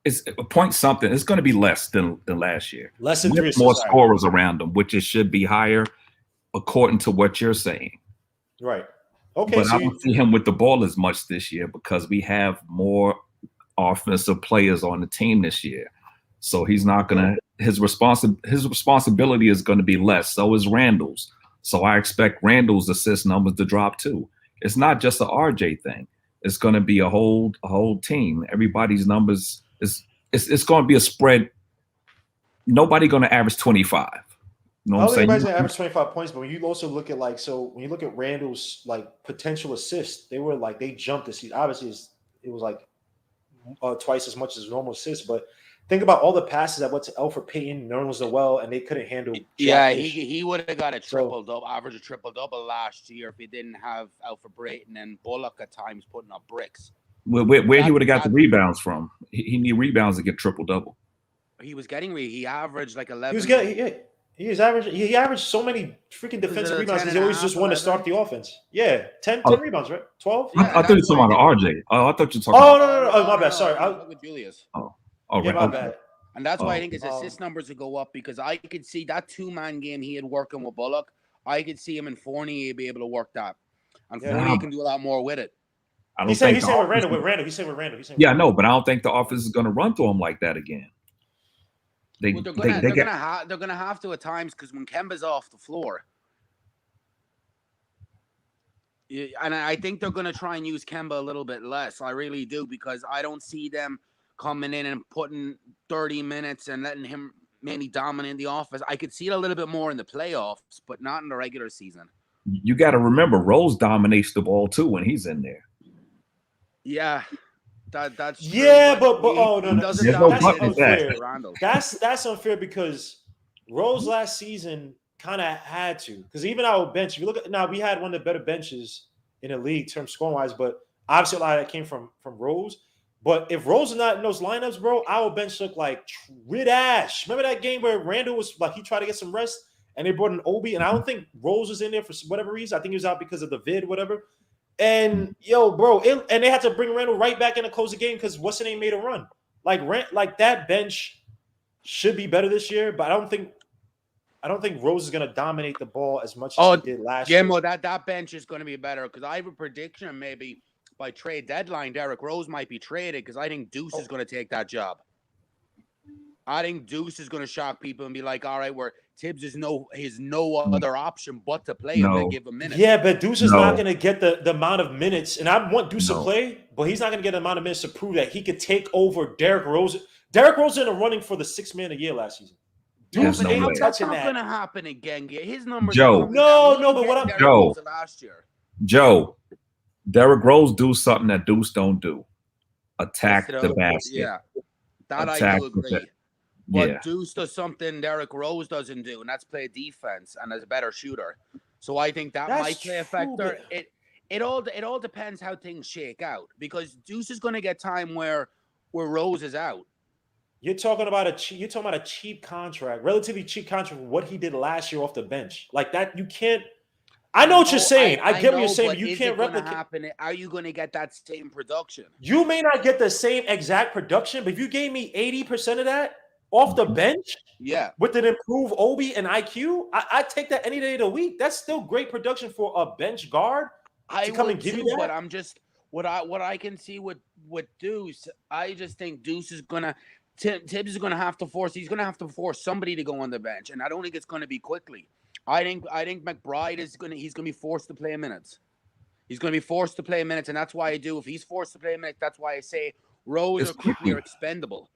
It's a point something. It's going to be less than last year. Less than 3 assists. More scorers around them, which it should be higher according to what you're saying. Right. Okay. But I don't see him with the ball as much this year because we have more offensive players on the team this year. So he's not going to – his responsibility is going to be less. So is Randall's. So I expect Randall's assist numbers to drop too. It's not just an RJ thing. It's going to be a whole team. Everybody's numbers it's going to be a spread. Nobody going to average 25. You know what I'm saying? Everybody's going to average 25 points, but when you also look at when you look at Randall's like potential assists, they jumped this season. Obviously, it was like twice as much as normal assists, but think about all the passes that went to Alfred Payton, Nerlens Noel, and they couldn't handle. Yeah, he would have got a triple-double, average a triple-double last year if he didn't have Alfred Payton and Bullock at times putting up bricks. Where he would have got the rebounds from? He need rebounds to get triple-double. He was getting he averaged like 11. He was getting he averaged so many freaking defensive rebounds because he always just wanted to start the offense. Yeah, 10 rebounds, right? 12? I thought you were talking about RJ. I thought you were talking about no, my bad. Sorry. With Julius. Oh, yeah, right. my bad. And that's why I think his assist numbers would go up because I could see that 2-man game he had working with Bullock. I could see him and Fournier be able to work that. And Fournier can do a lot more with it. He said with Randall. He said with Randall. Yeah, no, but I don't think the offense is going to run through him like that again. They're gonna have to at times because when Kemba's off the floor. Yeah, and I think they're gonna try and use Kemba a little bit less. I really do because I don't see them coming in and putting 30 minutes and letting him mainly dominate the offense. I could see it a little bit more in the playoffs, but not in the regular season. You got to remember, Rose dominates the ball too when he's in there. Yeah, that's true. Yeah, but he oh no, doesn't There's no dominate but with that. Randall. that's unfair because Rose last season kind of had to, because even our bench, if you look at now, we had one of the better benches in the league term scoring wise, but obviously a lot of that came from Rose. But if Rose is not in those lineups, bro, our bench looked like trash. Remember that game where Randall was like he tried to get some rest and they brought in Obi, and I don't think Rose was in there for whatever reason. I think he was out because of the vid, whatever. And yo, bro, and they had to bring Randall right back in to close the game because what's the name made a run. Like that bench should be better this year, but I don't think Rose is gonna dominate the ball as much as he did last year. Yeah, well, that bench is going to be better because I have a prediction maybe by trade deadline, Derrick Rose might be traded because I think Deuce is going to take that job. I think Deuce is going to shock people and be like, all right, where Tibbs is no other option but to play him and give him minutes. Yeah, but Deuce is not going to get the amount of minutes, and I want Deuce to play, but he's not going to get the amount of minutes to prove that he could take over Derrick Rose. Derrick Rose in the running for the $6 man a year last season. Deuce ain't touching that. That's not going to happen again. His numbers. Joe. No, but what I'm Joe. Last year. Joe. Derrick Rose do something that Deuce don't do. Attack the basket. Yeah, that I do agree. But Deuce does something Derrick Rose doesn't do, and that's play defense and is a better shooter. So I think that might play a factor. It all depends how things shake out because Deuce is going to get time where Rose is out. You're talking about a cheap contract, relatively cheap contract. What he did last year off the bench, like that, you can't. I know what you're saying. I get what you're saying, but you can't replicate. Are you going to get that same production? You may not get the same exact production, but if you gave me 80% of that off the bench, with an improved Obi and IQ, I'd take that any day of the week. That's still great production for a bench guard to come and give you that. But I'm just what I can see with Deuce. I just think Deuce is gonna Tibbs is gonna have to force. He's gonna have to force somebody to go on the bench, and I don't think it's gonna be quickly. I think McBride he's gonna be forced to play minutes. He's gonna be forced to play minutes, and that's why if he's forced to play minutes, that's why I say Rose or Quickly are expendable.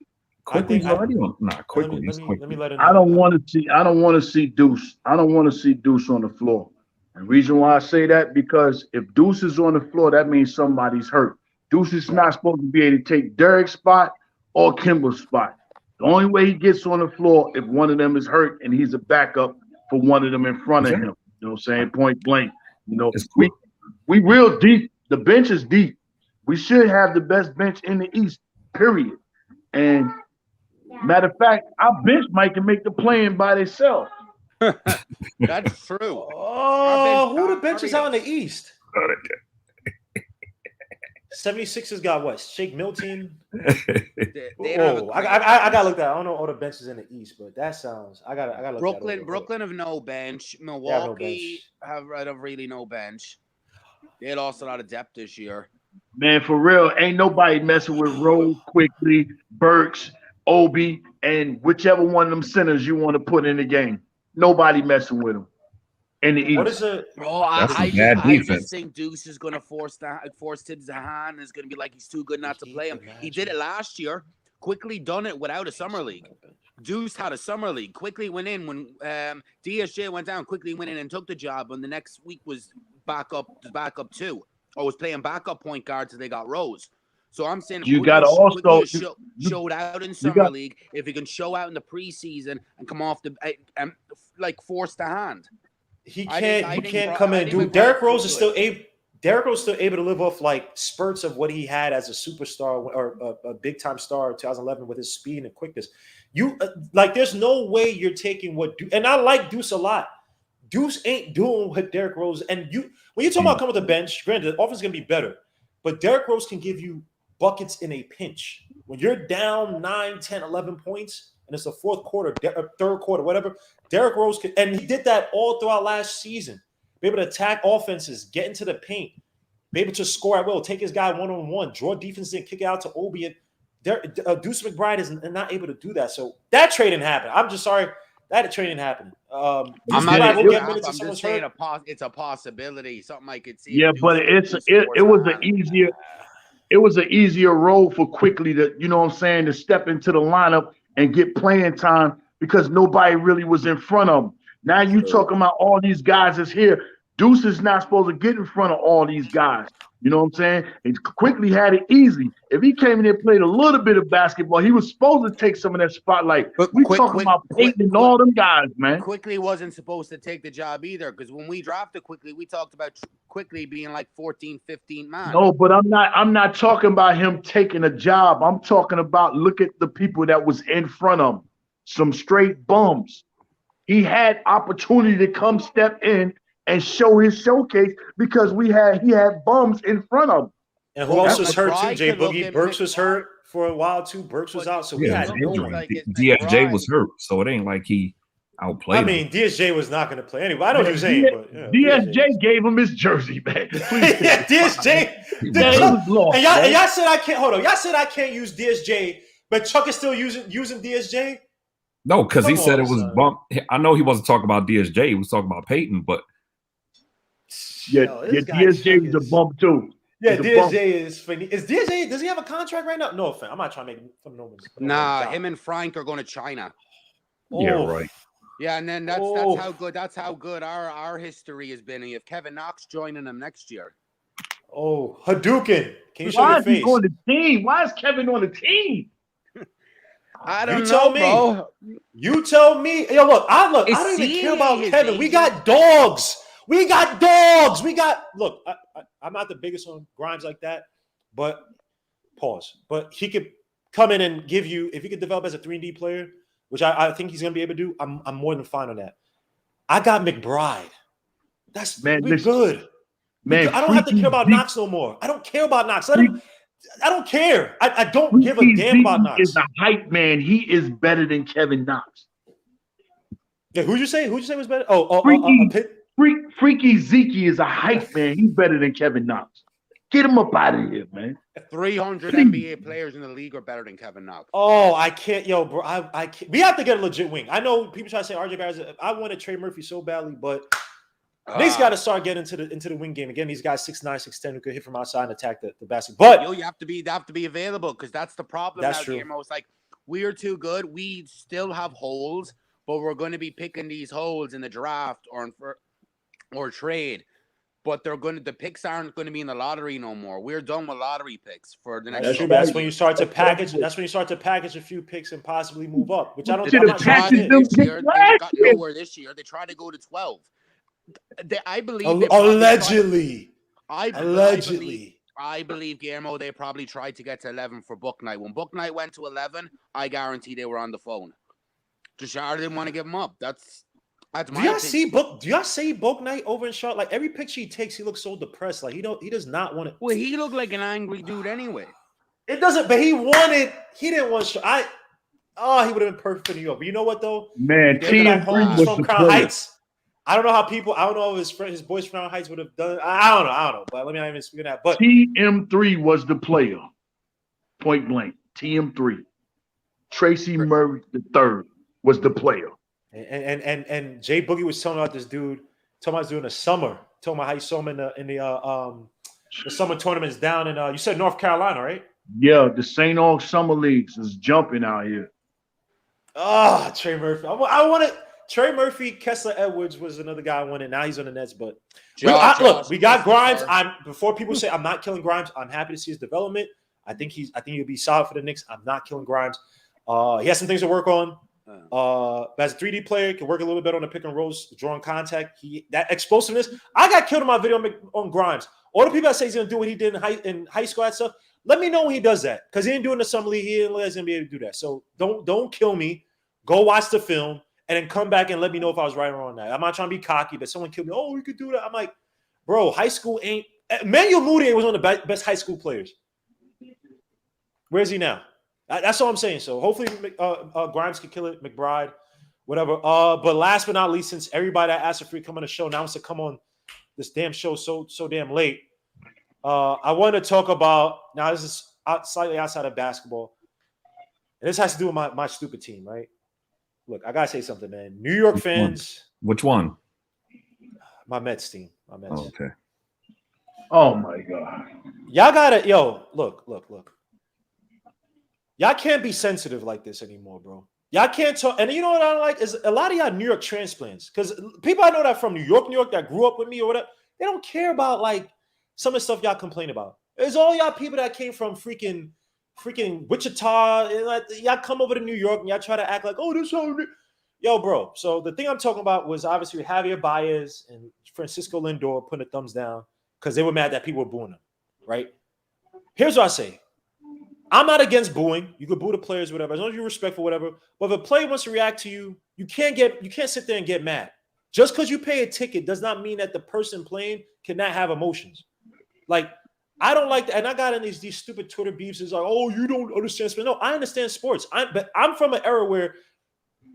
Quickly's already on. Nah, Quickly. Let me let it. I don't want to see Deuce. I don't want to see Deuce on the floor. And the reason why I say that because if Deuce is on the floor, that means somebody's hurt. Deuce is not supposed to be able to take Derrick's spot or Kimber's spot. The only way he gets on the floor if one of them is hurt and he's a backup for one of them in front of him. You know what I'm saying? Point blank. You know, we real deep. The bench is deep. We should have the best bench in the East, period. And matter of fact, our bench might can make the play-in by themselves. That's true. Oh, who the bench is out in the East? 76ers got what? Shake Milton. They I gotta look that. I don't know all the benches in the East, but that sounds. I gotta look. Brooklyn have no bench. Milwaukee have really no bench. They lost a lot of depth this year. Man, for real, ain't nobody messing with Rose, Quickly, Burks, Obi, and whichever one of them centers you want to put in the game. Nobody messing with them. In the East. What is it? Bro, I just think Deuce is going to force Tibbs' hand. It's going to be like he's too good not to play him. He did it last year. Quickly done it without a summer league. Deuce had a summer league. Quickly went in when DSJ went down. Quickly went in and took the job. And the next week was backup too. Or was playing backup point guard till they got Rose. So I'm saying you got to also showed out in summer league. If he can show out in the preseason and come off the force the hand. He can't come in and do. Derrick Rose is still able to live off like spurts of what he had as a superstar or a big time star in 2011 with his speed and quickness. You there's no way you're taking what and I like Deuce a lot. Deuce ain't doing what Derrick Rose and when you talk about coming to the bench, granted the offense is gonna be better, but Derrick Rose can give you buckets in a pinch. When you're down 9, 10, 11 points. And it's the fourth quarter, third quarter, whatever. Derrick Rose and he did that all throughout last season. Be able to attack offenses, get into the paint, be able to score at will, take his guy one-on-one, draw defense and kick it out to Obi. And Deuce McBride is not able to do that. So that trade didn't happen. I'm just sorry. That trade didn't happen. I'm just saying it's a possibility. Something I could see. Yeah, but it was an easier role for Quickly to, you know what I'm saying, to step into the lineup and get playing time because nobody really was in front of him. Now you talking about all these guys is here. Deuce is not supposed to get in front of all these guys. You know what I'm saying? And Quickly had it easy. If he came in there and played a little bit of basketball, he was supposed to take some of that spotlight. But We talking about Peyton and all them guys, man. Quickly wasn't supposed to take the job either, because when we drafted Quickly, we talked about Quickly being like 14, 15 man. No, but I'm not talking about him taking a job. I'm talking about look at the people that was in front of him. Some straight bums. He had opportunity to come step in and show his showcase because he had bums in front of him. And who else was hurt too? Jay Boogie. Burks was hurt for a while too. Burks was out, so we had DSJ was hurt, so it ain't like he outplayed. I mean, DSJ was not going to play anyway. I know what you're saying, but DSJ gave him his jersey, man. Yeah, DSJ. And y'all said I can't. Hold on, y'all said I can't use DSJ, but Chuck is still using DSJ. No, because he said it was bump. I know he wasn't talking about DSJ. He was talking about Peyton, but DSJ was a bump too. Yeah, DSJ is funny. Is DSJ? Does he have a contract right now? No offense. I'm not trying to make some no. Nah, him and Frank are going to China. Yeah, right. Yeah, and then that's how good our history has been. And you have Kevin Knox joining them next year. Oh, Hadouken! Can you show your face? Why is he on the team? Why is Kevin on the team? I don't know, bro. You tell me. Yo, look. I don't even care about Kevin. We got dogs. We got. Look, I'm not the biggest on Grimes like that, but pause. But he could come in and give you, if he could develop as a 3D player, which I think he's gonna be able to do. I'm more than fine on that. I got McBride. Good. Man, I don't have to care about Knox no more. I don't care about Knox. I don't care. I don't give a damn about Knox. Is a hype man. He is better than Kevin Knox. Yeah, who'd you say was better? Freaky Zeke is a hype man. He's better than Kevin Knox. Get him up out of here, man. 300 NBA players in the league are better than Kevin Knox. Oh, I can't, bro. I can't. We have to get a legit wing. I know people try to say RJ Barrett. I wanted Trey Murphy so badly, but Knicks got to start getting into the wing game again. These guys 6'9", 6'10", who could hit from outside and attack the basket. But you have to be available, because that's the problem. That's now, true. Guillermo. It's like we are too good. We still have holes, but we're going to be picking these holes in the draft or trade. But the picks aren't going to be in the lottery no more. We're done with lottery picks for the next. That's when you start to package. That's when you start to package a few picks and possibly move up. Which I don't. They got nowhere this year. They tried to go to 12. I believe allegedly. I believe, Guillermo, they probably tried to get to 11 for Book Night. When Book Night went to 11, I guarantee they were on the phone. Jashar didn't want to give him up. That's my opinion. Do y'all see Book Night over in Charlotte? Like every picture he takes, he looks so depressed. Like he does not want it. Well, he looked like an angry dude anyway. It doesn't, but he didn't want he would have been perfect for New York. But you know what though? Man, TM3 was from Crown Heights. I don't know if his boys from Crown Heights would have done. I don't know. But let me not even speak of that. But TM3 was the player. Point blank. TM3. Tracy Murray III was the player. And Jay Boogie was telling about this dude. Talking about doing the summer. Talking about how you saw him in the summer tournaments down in you said North Carolina, right? Yeah, the St. Aug Summer Leagues is jumping out here. Trey Murphy. I wanted Trey Murphy. Kessler Edwards was another guy I wanted. Now he's on the Nets, but we got Grimes. Before people say I'm not killing Grimes, I'm happy to see his development. I think he'll be solid for the Knicks. I'm not killing Grimes. He has some things to work on. As a 3D player, can work a little bit better on the pick and rolls, drawing contact. That explosiveness. I got killed in my video on Grimes. All the people that say he's gonna do what he did in high school and stuff. Let me know when he does that, because he didn't do it in the summer league. He didn't let us gonna be able to do that. So don't kill me. Go watch the film and then come back and let me know if I was right or wrong on that. I'm not trying to be cocky, but someone killed me. Oh, we could do that. I'm like, bro, high school ain't. Manuel Mudiay was one of the best high school players. Where's he now? That's all I'm saying. So hopefully Grimes can kill it, McBride, whatever. But last but not least, since everybody that asked for free come on the show now wants to come on this damn show so damn late, I want to talk about, now this is slightly outside of basketball, and this has to do with my stupid team, right? Look, I gotta say something, man. New York fans. Which one? My Mets team. My Mets. Oh, okay. Oh my God. Y'all gotta, look. Y'all can't be sensitive like this anymore, bro. Y'all can't talk. And you know what I don't like is a lot of y'all New York transplants, because people I know that from New York that grew up with me or whatever, they don't care about like some of the stuff y'all complain about. It's all y'all people that came from freaking Wichita. And like, y'all come over to New York and y'all try to act like, oh, this how. Yo, bro. So the thing I'm talking about was obviously Javier Baez and Francisco Lindor putting the thumbs down because they were mad that people were booing them, right? Here's what I say. I'm not against booing. You could boo the players, whatever, as long as you're respectful, whatever. But if a player wants to react to you, you can't sit there and get mad. Just because you pay a ticket does not mean that the person playing cannot have emotions. Like, I don't like that. And I got in these stupid Twitter beefs. It's like, oh, you don't understand sports. No, I understand sports. But I'm from an era where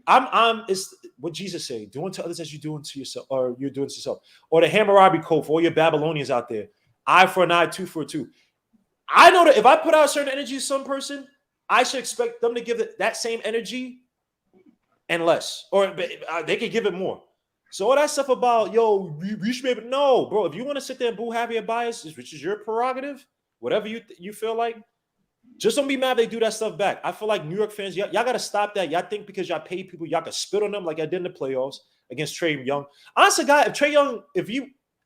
it's what Jesus said, doing to others as you're doing to yourself, or you're doing to yourself. Or the Hammurabi Code for all your Babylonians out there. Eye for an eye, tooth for a tooth. I know that if I put out certain energy to some person, I should expect them to give that same energy and less. Or they could give it more. So all that stuff about, yo, you should be able to, no, bro, if you want to sit there and boo Javier Baez, which is your prerogative, whatever you feel like, just don't be mad if they do that stuff back. I feel like New York fans, y'all got to stop that. Y'all think because y'all pay people, y'all can spit on them like I did in the playoffs against Trae Young. Honestly, guy, if Trae Young,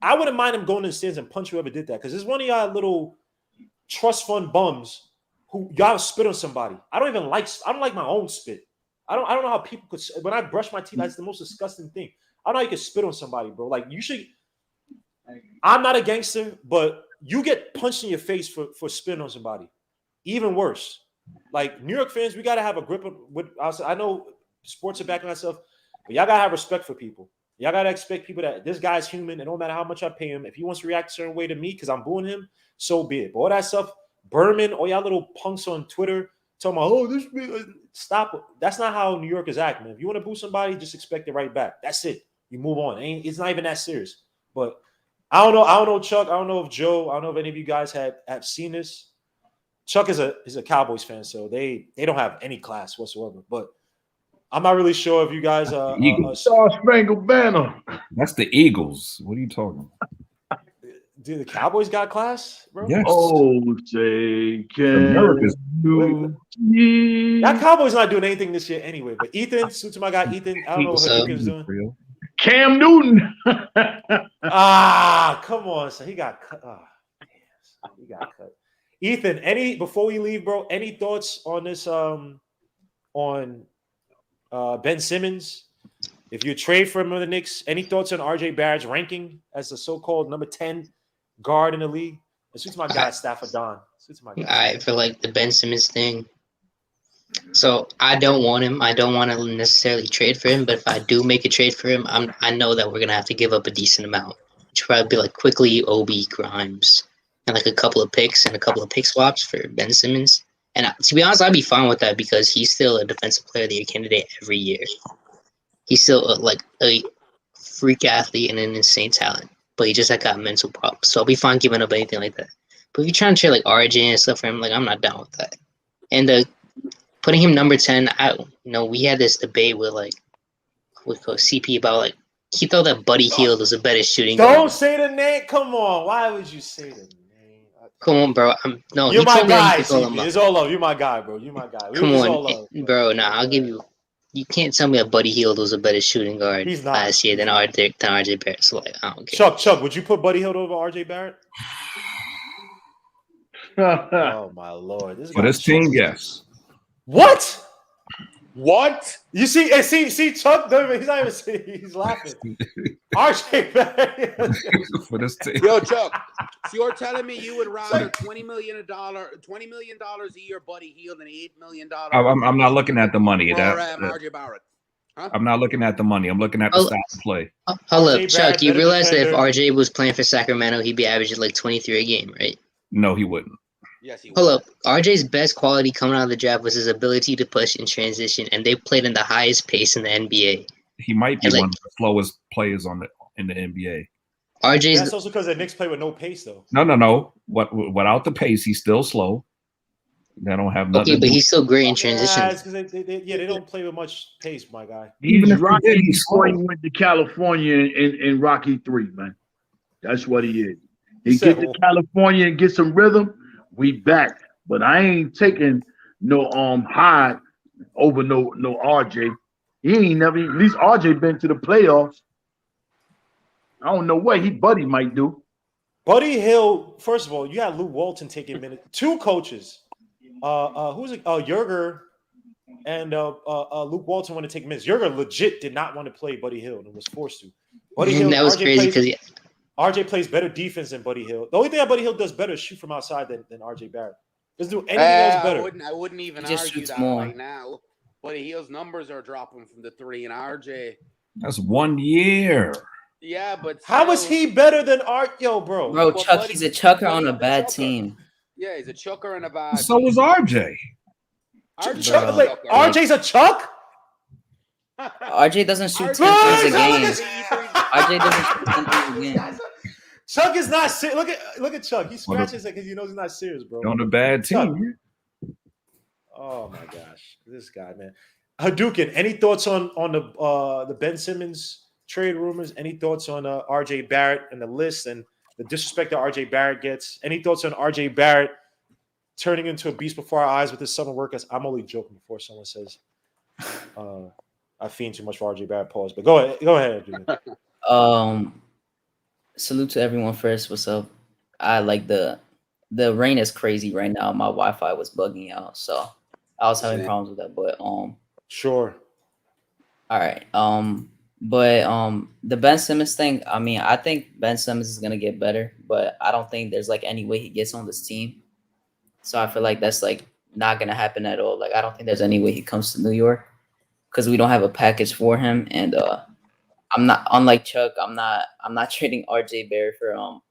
I wouldn't mind him going to the stands and punch whoever did that, because it's one of y'all little trust fund bums who y'all spit on somebody. I don't like my own spit. I don't know how people could, when I brush my teeth, that's the most disgusting thing. I don't know how you can spit on somebody, bro. Like, you should, I'm not a gangster, but you get punched in your face for spitting on somebody. Even worse. Like, New York fans, we got to have a grip with, I know sports are backing myself, but y'all got to have respect for people. Y'all got to expect people that this guy's human, and no matter how much I pay him, if he wants to react a certain way to me because I'm booing him, so be it. But all that stuff, Berman, all y'all little punks on Twitter talking about, oh, stop. That's not how New Yorkers act, man. If you want to boo somebody, just expect it right back. That's it. You move on. It's not even that serious. But I don't know, Chuck. I don't know if Joe, I don't know if any of you guys have seen this. Chuck is a Cowboys fan, so they don't have any class whatsoever. But I'm not really sure if you guys Star Spangled Banner. That's the Eagles. What are you talking about? Do the Cowboys got class, bro? Yes. Oh, say can you? That Cowboys not doing anything this year anyway. But Ethan, suit to my guy Ethan. I don't know what Ethan's doing. Cam Newton. Come on. So he got cut. He got cut. Ethan, before we leave, bro, any thoughts on this on Ben Simmons? If you trade for him in the Knicks, any thoughts on RJ Barrett's ranking as the so-called number 10 guard in the league? It suits my guy, Stafford Don. I feel like the Ben Simmons thing. So I don't want him. I don't want to necessarily trade for him. But if I do make a trade for him, I know that we're gonna have to give up a decent amount. Which would probably be like quickly Obi, Grimes, and like a couple of picks and a couple of pick swaps for Ben Simmons. And to be honest, I'd be fine with that because he's still a defensive player of the year candidate every year. He's still like a freak athlete and an insane talent, but he just got mental problems. So I'll be fine giving up anything like that. But if you're trying to trade like RJ and stuff for him, like I'm not down with that. And putting him number 10, we had this debate with CP about like he thought that Buddy Hield was a better shooting guard. Don't say the name. Come on, why would you say the name? Come on, bro. You're my guy. It's all love. You're my guy, bro. You're my guy. Come on, bro. Nah, I'll give you. You can't tell me that Buddy Hield was a better shooting guard last year than RJ Barrett. So like, I don't care. Chuck, would you put Buddy Hield over RJ Barrett? Oh my lord! For this team, yes. What? You see, Chuck, he's not even saying, he's laughing. RJ Barrett. For this team. Yo, Chuck, so you're telling me you would rather $20 million a year Buddy Hield than $8 million? I'm not looking at the money. RJ Barrett. Huh? I'm not looking at the money. I'm looking at the style of play. Hold up, Chuck. You realize that if RJ was playing for Sacramento, he'd be averaging like 23 a game, right? No, he wouldn't. Yes, he would. Hold up. RJ's best quality coming out of the draft was his ability to push in transition, and they played in the highest pace in the NBA. He might be one of the slowest players in the NBA. That's also because the Knicks play with no pace, though. No. Without the pace, he's still slow. They don't have nothing. Okay, but he's still great in transition. Yeah, it's because they don't play with much pace, my guy. Even if he's went to California in Rocky 3, man. That's what he is. He get to California and get some rhythm. We back, but I ain't taking no high over no RJ. He ain't never. At least RJ been to the playoffs. I don't know what Buddy might do. Buddy Hill. First of all, you had Luke Walton taking minutes. 2 coaches. Who's it? Yerger and Luke Walton want to take minutes. Yerger legit did not want to play Buddy Hill and was forced to. Buddy Hill. That was crazy because RJ plays better defense than Buddy Hill. The only thing that Buddy Hill does better is shoot from outside than RJ Barrett. Doesn't do anything else better. I wouldn't even He just argue shoots that more. right now. Buddy Hill's numbers are dropping from the 3, and RJ. That's 1 year. Yeah, but How is he better than Yo, bro? Bro, Well, Chuck, Buddy- he's a chucker on a Buddy's a bad chucker. team. Yeah, he's a chucker and a bad. So was RJ. RJ's Chuck, a like, chucker. RJ's a Chuck? RJ doesn't shoot 10 Bro, threes a game. look RJ doesn't shoot 10 threes a game. Chuck is not serious. Look at Chuck. He scratches it because he knows he's not serious, bro. On a bad team. Oh my gosh, this guy, man. Hadouken, any thoughts on the Ben Simmons trade rumors? Any thoughts on RJ Barrett and the list and the disrespect that RJ Barrett gets? Any thoughts on RJ Barrett turning into a beast before our eyes with his summer workouts? I'm only joking before someone says I fiend too much for RJ Barrett. Pause, but go ahead. Hadouken. Salute to everyone first. What's up? I like the rain is crazy right now. My Wi-Fi was bugging out, so I was having problems with that. But Sure. all right. But the Ben Simmons thing, I mean, I think Ben Simmons is gonna get better, but I don't think there's like any way he gets on this team. So I feel like that's like not gonna happen at all. Like I don't think there's any way he comes to New York because we don't have a package for him. And I'm not, unlike Chuck, I'm not trading RJ Barrett for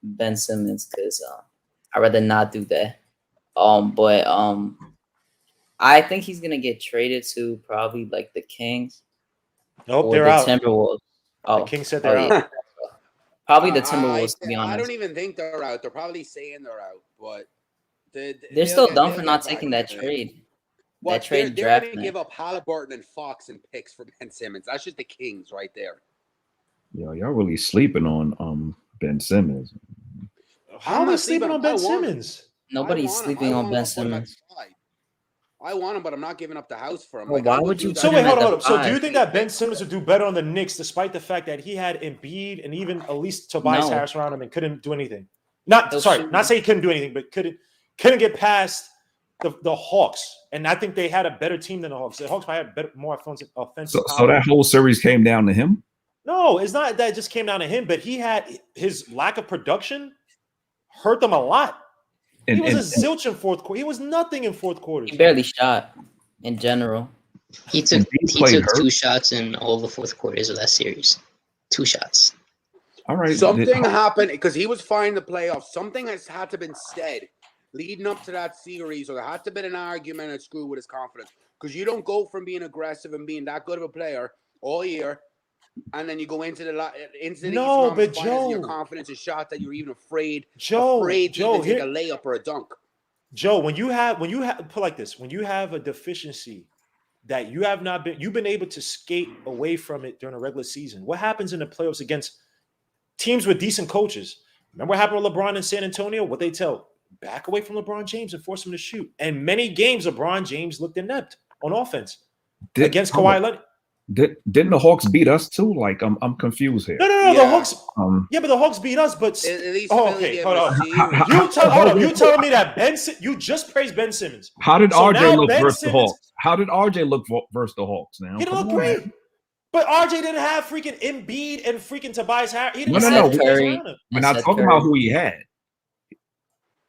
Ben Simmons because I'd rather not do that. But I think he's gonna get traded to probably like the Kings. Nope, or they're the out. Timberwolves. The Oh, King said they're yeah. out. Probably the Timberwolves, to be I honest. don't even think they're out. They're probably saying they're out, but They're still dumb for not taking that trade. That trade they're draft going to night. give up Halliburton and Fox and picks for Ben Simmons. That's just the Kings right there. Yo, y'all really sleeping on Ben Simmons. How I'm are we not sleeping on Ben I want him. Simmons? Nobody's I want him. sleeping I on want Ben him to put him at Simmons. 5. I want him, but I'm not giving up the house for him. Well, Like, why I would do you that. So put wait, him hold at on. the So do you 5? think that Ben Simmons would do better on the Knicks despite the fact that he had Embiid and even at least Tobias No. Harris around him and couldn't do anything? Not He'll sorry, shoot. not say he couldn't do anything, but couldn't get past the Hawks. And I think they had a better team than the Hawks. The Hawks probably had better, more offensive So power. that whole series came down to him. No, it's not that it just came down to him, but he had his lack of production hurt them a lot. And, He was and- a zilch in fourth quarter. He was nothing in fourth quarters. He barely shot in general. he took he played hurt. 2 shots in all the fourth quarters of that series. 2 shots. all right. Something happened because he was fine in the playoffs. Something has had to been said leading up to that series, or there had to been an argument that screwed with his confidence. Because you don't go from being aggressive and being that good of a player all year, and then you go into the No, Eastern but Conference Finals and your Joe- confidence is shot that you're even afraid Joe, to even take here- a layup or a dunk. Joe, when you have put like this, when you have a deficiency that you've been able to skate away from it during a regular season. What happens in the playoffs against teams with decent coaches? Remember what happened with LeBron in San Antonio? What they tell, back away from LeBron James and force him to shoot. And many games, LeBron James looked inept on offense against Kawhi Leonard. Didn't the Hawks beat us too? Like I'm confused here. No, Yeah. the Hawks. Um, Yeah, but the Hawks beat us. But At least Oh, Philly okay, gave hold us on. a series. you telling me that you just praised Ben Simmons? how did So RJ now look Ben versus the Simmons- Hawks? How did RJ look versus the Hawks? Now He didn't Come look on, great. man. But RJ didn't have freaking Embiid and freaking Tobias Harris. He didn't No, have no. guys Curry. around him. We're not Seth talking Curry. about who he had.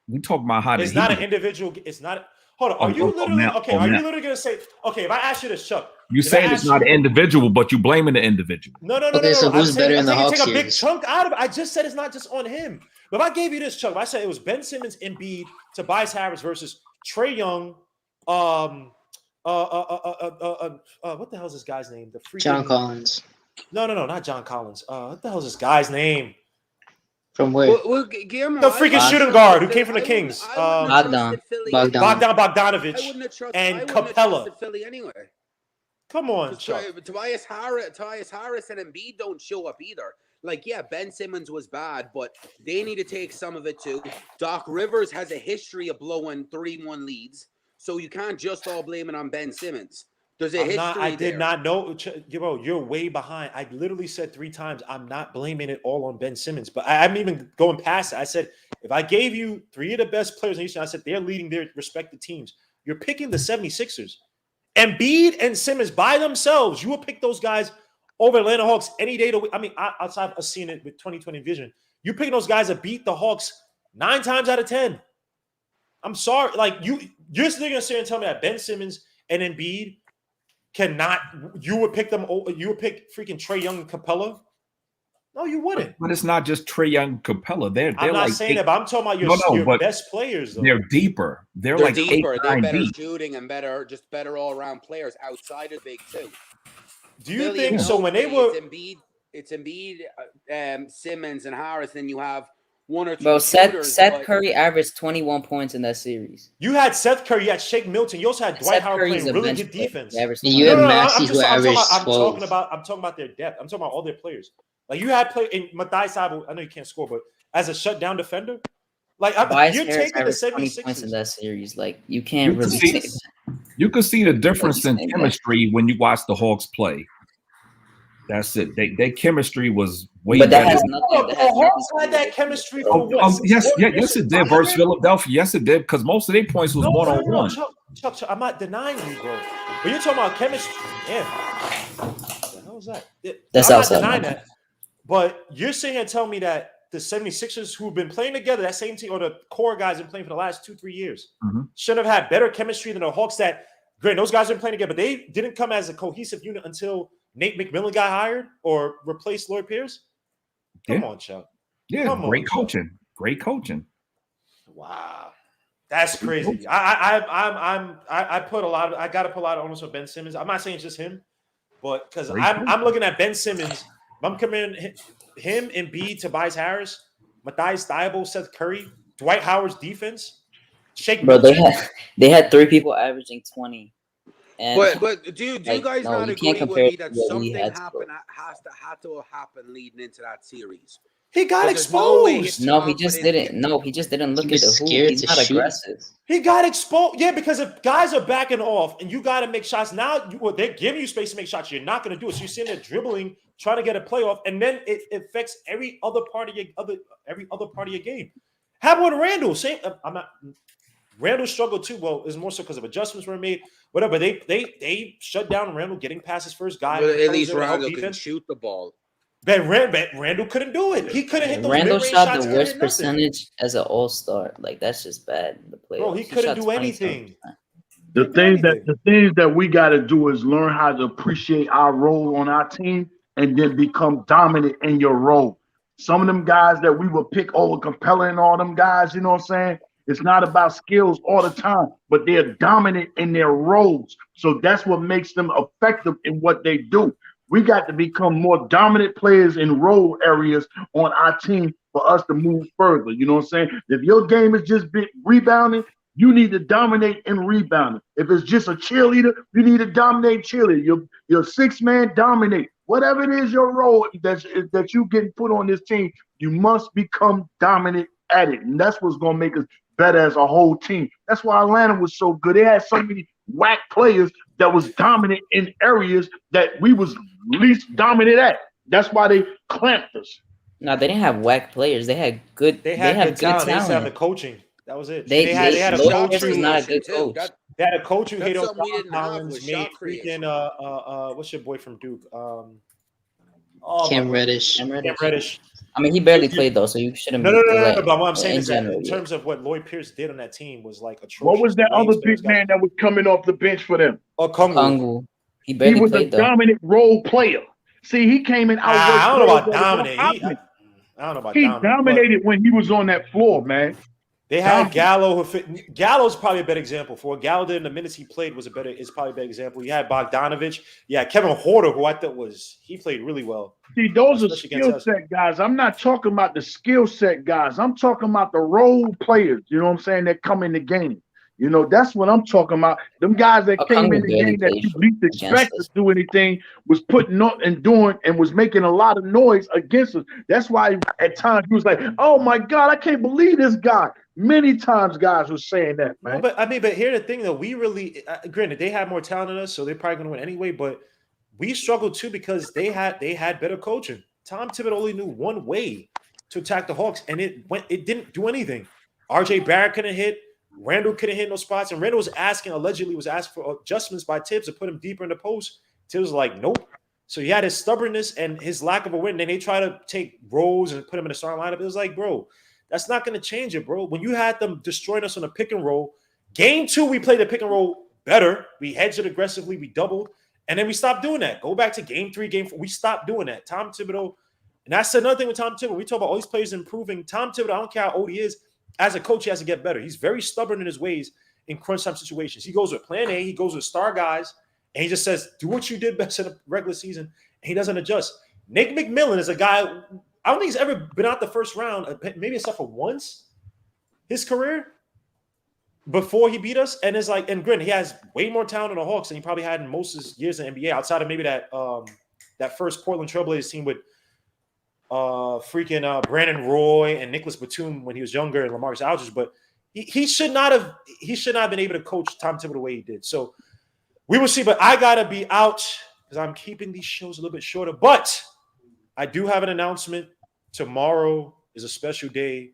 We talking about how did It's he not an look. individual. It's not. Hold on. Are you literally now- okay? Are now. you literally gonna say okay? If I ask you this, Chuck. You if I saying it's ask not you- individual, but you blaming the individual. No. Okay, so I'm who's saying- better in I'm the saying Hawks take a big series? chunk out of it. I just said it's not just on him. But if I gave you this, Chuck, if I said it was Ben Simmons, Embiid, Tobias Harris versus Trae Young. What the hell is this guy's name? The freaking John Collins. No, not John Collins. What the hell is this guy's name? From where? Guillermo, The I freaking wouldn't shooting have guard who trusted- came from the I wouldn't- Kings. I wouldn't have Bogdan. trusted Philly Bogdan. anyway. Bogdan Bogdanovich I wouldn't have trusted and I wouldn't have Capella. trusted Philly anyway. Come on, Chuck. Tobias Harris and Embiid don't show up either. Like, yeah, Ben Simmons was bad, but they need to take some of it too. Doc Rivers has a history of blowing 3-1 leads, so you can't just all blame it on Ben Simmons. There's a history I did there. not know. Bro, you're way behind. I literally said 3 times, I'm not blaming it all on Ben Simmons. But I'm even going past it. I said, if I gave you 3 of the best players in Houston, I said they're leading their respective teams. You're picking the 76ers. Embiid and Simmons by themselves, you will pick those guys over Atlanta Hawks any day of the week. I mean, outside of us seeing it with 2020 vision, you're picking those guys to beat the Hawks 9 times out of 10. I'm sorry. Like, you're still going to sit and tell me that Ben Simmons and Embiid cannot, you would pick freaking Trae Young and Capella? No, you wouldn't. But it's not just Trae Young and Capella. They're I'm not like saying that, but I'm talking about your best players, though. They're deeper. They're like deeper. They're better deep. shooting and better all-around players outside of big two. Do you think so? When they were, it's Embiid, Simmons, and Harris. Then you have 1 or 2. Bro, Seth Curry averaged 21 points in that series. You had Seth Curry, you had Shake Milton. You also had Dwight Howard playing really good defense. You have Maxey who averaged 12. I'm talking about their depth. I'm talking about all their players. Like, you had in Matthijs Sabo, I know you can't score, but as a shutdown defender, like, you're taking the 76 points in that series. Like, you can't really say that. You can see the difference in chemistry when you watch the Hawks play. That's it. Their chemistry was way better. That has nothing. The Hawks had that chemistry for what? Yes, it did versus Philadelphia. Yes, it did, because most of their points was one-on-one. Chuck, I'm not denying you, bro. But you're talking about chemistry. Yeah. What the hell was that? That's I'm outside. not denying that. But you're sitting here telling me that the 76ers who've been playing together, that same team, or the core guys have been playing for the last 2-3 years, shouldn't have had better chemistry than the Hawks that, great, those guys have been playing together, but they didn't come as a cohesive unit until Nate McMillan got hired or replaced Lloyd Pierce? Come on, Chuck. Yeah, great coaching. Great coaching. Wow. That's crazy. I put a lot of, I got to put a lot of onus on Ben Simmons. I'm not saying it's just him, but because I'm looking at Ben Simmons. I'm comparing him, Embiid, Tobias Harris, Matthijs Thybulle, Seth Curry, Dwight Howard's defense. Shake Milton. They had 3 people averaging 20. And but do you guys not agree with me that something had to happen leading into that series? He got exposed. No, he just didn't. No, he just didn't look at the hoop. He's not aggressive. He got exposed. Yeah, because if guys are backing off and you got to make shots, now they're giving you space to make shots. You're not going to do it. So you're sitting there dribbling, trying to get a playoff, and then it affects every other part of your game. How about Randall? Randall struggled too. Well, it's more so because of adjustments were made. Whatever. They shut down Randall getting past his first guy. But at least Randall can shoot the ball. But Randall couldn't do it. He couldn't hit those Randall mid-range shot shots. the worst percentage as an all-star. Like, that's just bad in the playoffs. Bro, he couldn't do anything. The things that we got to do is learn how to appreciate our role on our team and then become dominant in your role. Some of them guys that we will pick over Capella and all them guys, you know what I'm saying? It's not about skills all the time, but they're dominant in their roles. So that's what makes them effective in what they do. We got to become more dominant players in role areas on our team for us to move further. You know what I'm saying? If your game is just rebounding, you need to dominate in rebounding. If it's just a cheerleader, you need to dominate cheerleader. Your 6-man dominate. Whatever it is your role that you getting put on this team, you must become dominant at it. And that's what's going to make us better as a whole team. That's why Atlanta was so good. They had so many whack players that was dominant in areas that we was least dominant at. That's why they clamped us. No, they didn't have whack players. They had good. They had good talent. They just have the coaching. That was it. They had a coach who's not a good coach. They had a coach who hit up Collins, made freaking what's your boy from Duke? Cam Reddish. Cam Reddish. I mean, he barely played though, so you shouldn't. No. But what I'm saying is that in terms of what Lloyd Pierce did on that team was like atrocious. What was that other big man that was coming off the bench for them? Kongu. He barely was played a dominant role player. See, he came in. I don't know about dominant. I don't know about he dominated when he was on that floor, man. They had Gallo. Gallo's probably a better example for what Gallo did in the minutes he played is probably a better example. You had Bogdanovich. Yeah, Kevin Porter, who I thought he played really well. See, those are skill set guys. I'm not talking about the skill set guys. I'm talking about the role players. You know what I'm saying? That come in the game. You know, that's what I'm talking about. Them guys that came in the game that you least expect to do anything was putting up and doing and was making a lot of noise against us. That's why at times he was like, oh my God, I can't believe this guy. Many times guys were saying that, man. No, but here's the thing though. We really, granted, they had more talent than us, so they're probably going to win anyway. But we struggled too because they had better coaching. Tom Thibodeau only knew one way to attack the Hawks, and it didn't do anything. R.J. Barrett couldn't hit. Randall couldn't hit no spots, and Randall allegedly was asking for adjustments by Tibbs to put him deeper in the post. Tibbs was like, nope. So he had his stubbornness and his lack of a win. Then they try to take Rose and put him in the starting lineup. It was like, bro, that's not going to change it, bro. When you had them destroying us on a pick and roll, game 2, we played the pick and roll better. We hedged it aggressively. We doubled. And then we stopped doing that. Go back to game 3, game 4. We stopped doing that. Tom Thibodeau, and that's another thing with Tom Thibodeau. We talk about all these players improving. Tom Thibodeau, I don't care how old he is, as a coach, he has to get better. He's very stubborn in his ways in crunch time situations. He goes with plan A. He goes with star guys. And he just says, do what you did best in the regular season. And he doesn't adjust. Nick McMillan is a guy, I don't think he's ever been out the first round, maybe except for once his career before he beat us. And it's like, and granted, he has way more talent in the Hawks than he probably had in most of his years in the NBA, outside of maybe that first Portland Trailblazers team with Brandon Roy and Nicholas Batum when he was younger and LaMarcus Aldridge. But he should not have been able to coach Tom Thibodeau the way he did. So we will see. But I gotta be out because I'm keeping these shows a little bit shorter. But I do have an announcement. Tomorrow is a special day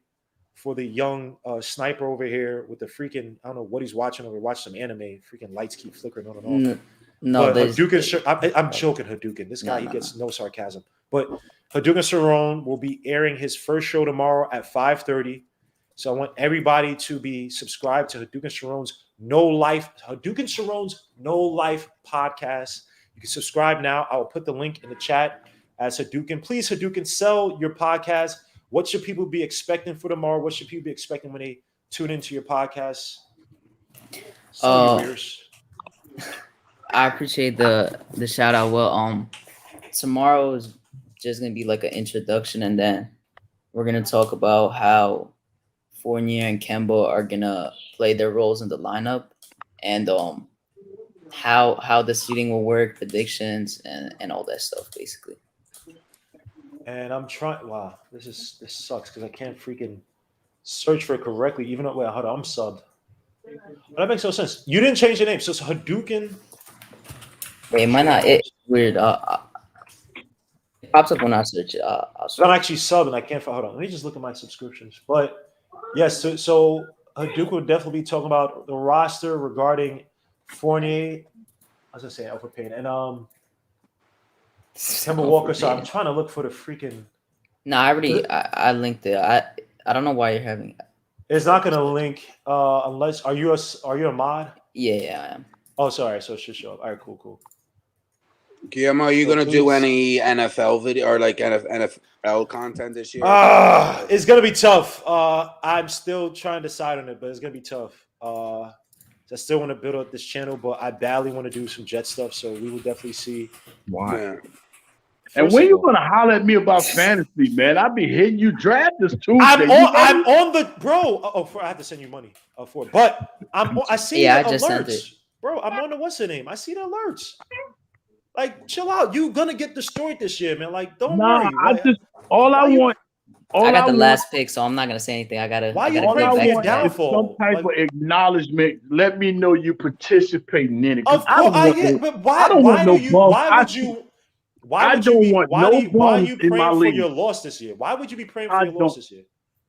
for the young sniper over here with the freaking, I don't know what he's watching over. Watch some anime. Freaking lights keep flickering on and off. No, Hadouken, I'm joking, Hadouken. This guy, he gets no sarcasm. But Hadouken Sharon will be airing his first show tomorrow at 5:30. So I want everybody to be subscribed to Hadouken Sharon's No Life podcast. You can subscribe now. I will put the link in the chat as Hadouken. Please, Hadouken, sell your podcast. What should people be expecting for tomorrow? What should people be expecting when they tune into your podcast? I appreciate the shout out. Well, tomorrow is just gonna be like an introduction, and then we're gonna talk about how Fournier and Kemba are gonna play their roles in the lineup, and how the seating will work, predictions, and all that stuff, basically. And I'm trying. Wow, this sucks because I can't freaking search for it correctly. Even though, hold on, I'm subbed. But that makes no sense. You didn't change your name, so it's Hadouken. Wait, might not. It's weird. It pops up when I search it. I'm actually subbed and I can't. Hold on, let me just look at my subscriptions. But yes, so Hadouken will definitely be talking about the roster regarding Fournier. I was gonna say Alpha Payne and Kemba Walker. So I'm trying to look for the freaking. No, I linked it. I don't know why you're having. It's not gonna link unless are you a mod? Yeah, I am. Oh, sorry. So it should show up. All right, cool. Guillermo, are you gonna do any NFL video or like NFL content this year? It's gonna be tough. I'm still trying to decide on it, but it's gonna be tough. I still want to build up this channel, but I badly want to do some Jet stuff. So we will definitely see. Why? Yeah. And when you gonna holler at me about fantasy, man? I be hitting you draft this Tuesday. I'm on the bro. I have to send you money for it, but I see the alerts, bro. I'm on the what's the name? I see the alerts. Like, chill out. You gonna get destroyed this year, man. Like, don't worry. I got the last pick, so I'm not gonna say anything. I gotta. Why you praying for your downfall? Some type of acknowledgement. Let me know you participating in it. Of course, but why? Why would you? Why are you praying for your loss this year? Why would you be praying for your loss this year?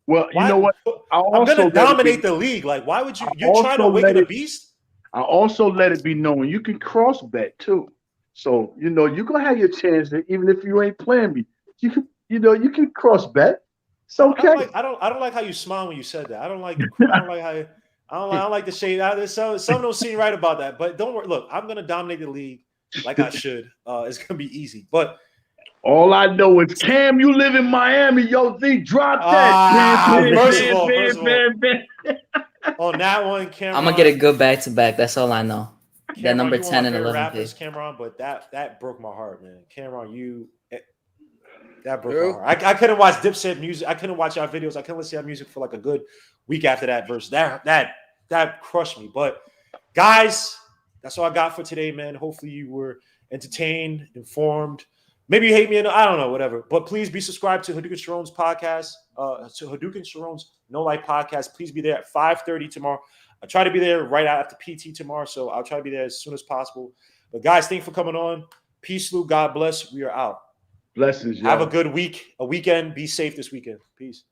Well, you know what? I'm gonna dominate the league. Like, why would you? You're trying to awaken a beast. I also let it be known you can cross bet too. So you're gonna have your chance that even if you ain't playing me, you can cross bet. It's okay. I don't like how you smile when you said that. I don't like the shade. Some don't seem right about that. But don't worry. Look, I'm gonna dominate the league like I should. It's gonna be easy. But all I know is Cam, you live in Miami. Yo, drop that. First of all, on that one, Cameron, I'm gonna get a good back to back. That's all I know. Cameron, that number 10 and 11 rappers, Cameron, but that broke my heart, man. Cameron, that broke my heart. I couldn't watch Dipset music. I couldn't watch our videos. I couldn't listen to our music for like a good week after that verse. That crushed me. But guys, that's all I got for today, man. Hopefully you were entertained, informed. Maybe you hate me, I don't know, whatever. But please be subscribed to Hadouken Sharon's podcast, to Hadouken Sharon's No Life Podcast. Please be there at 5:30 tomorrow. I'll try to be there right after PT tomorrow, so I'll try to be there as soon as possible. But guys, thanks for coming on. Peace, Lou. God bless. We are out. Blessings, y'all. Have a good week, a weekend. Be safe this weekend. Peace.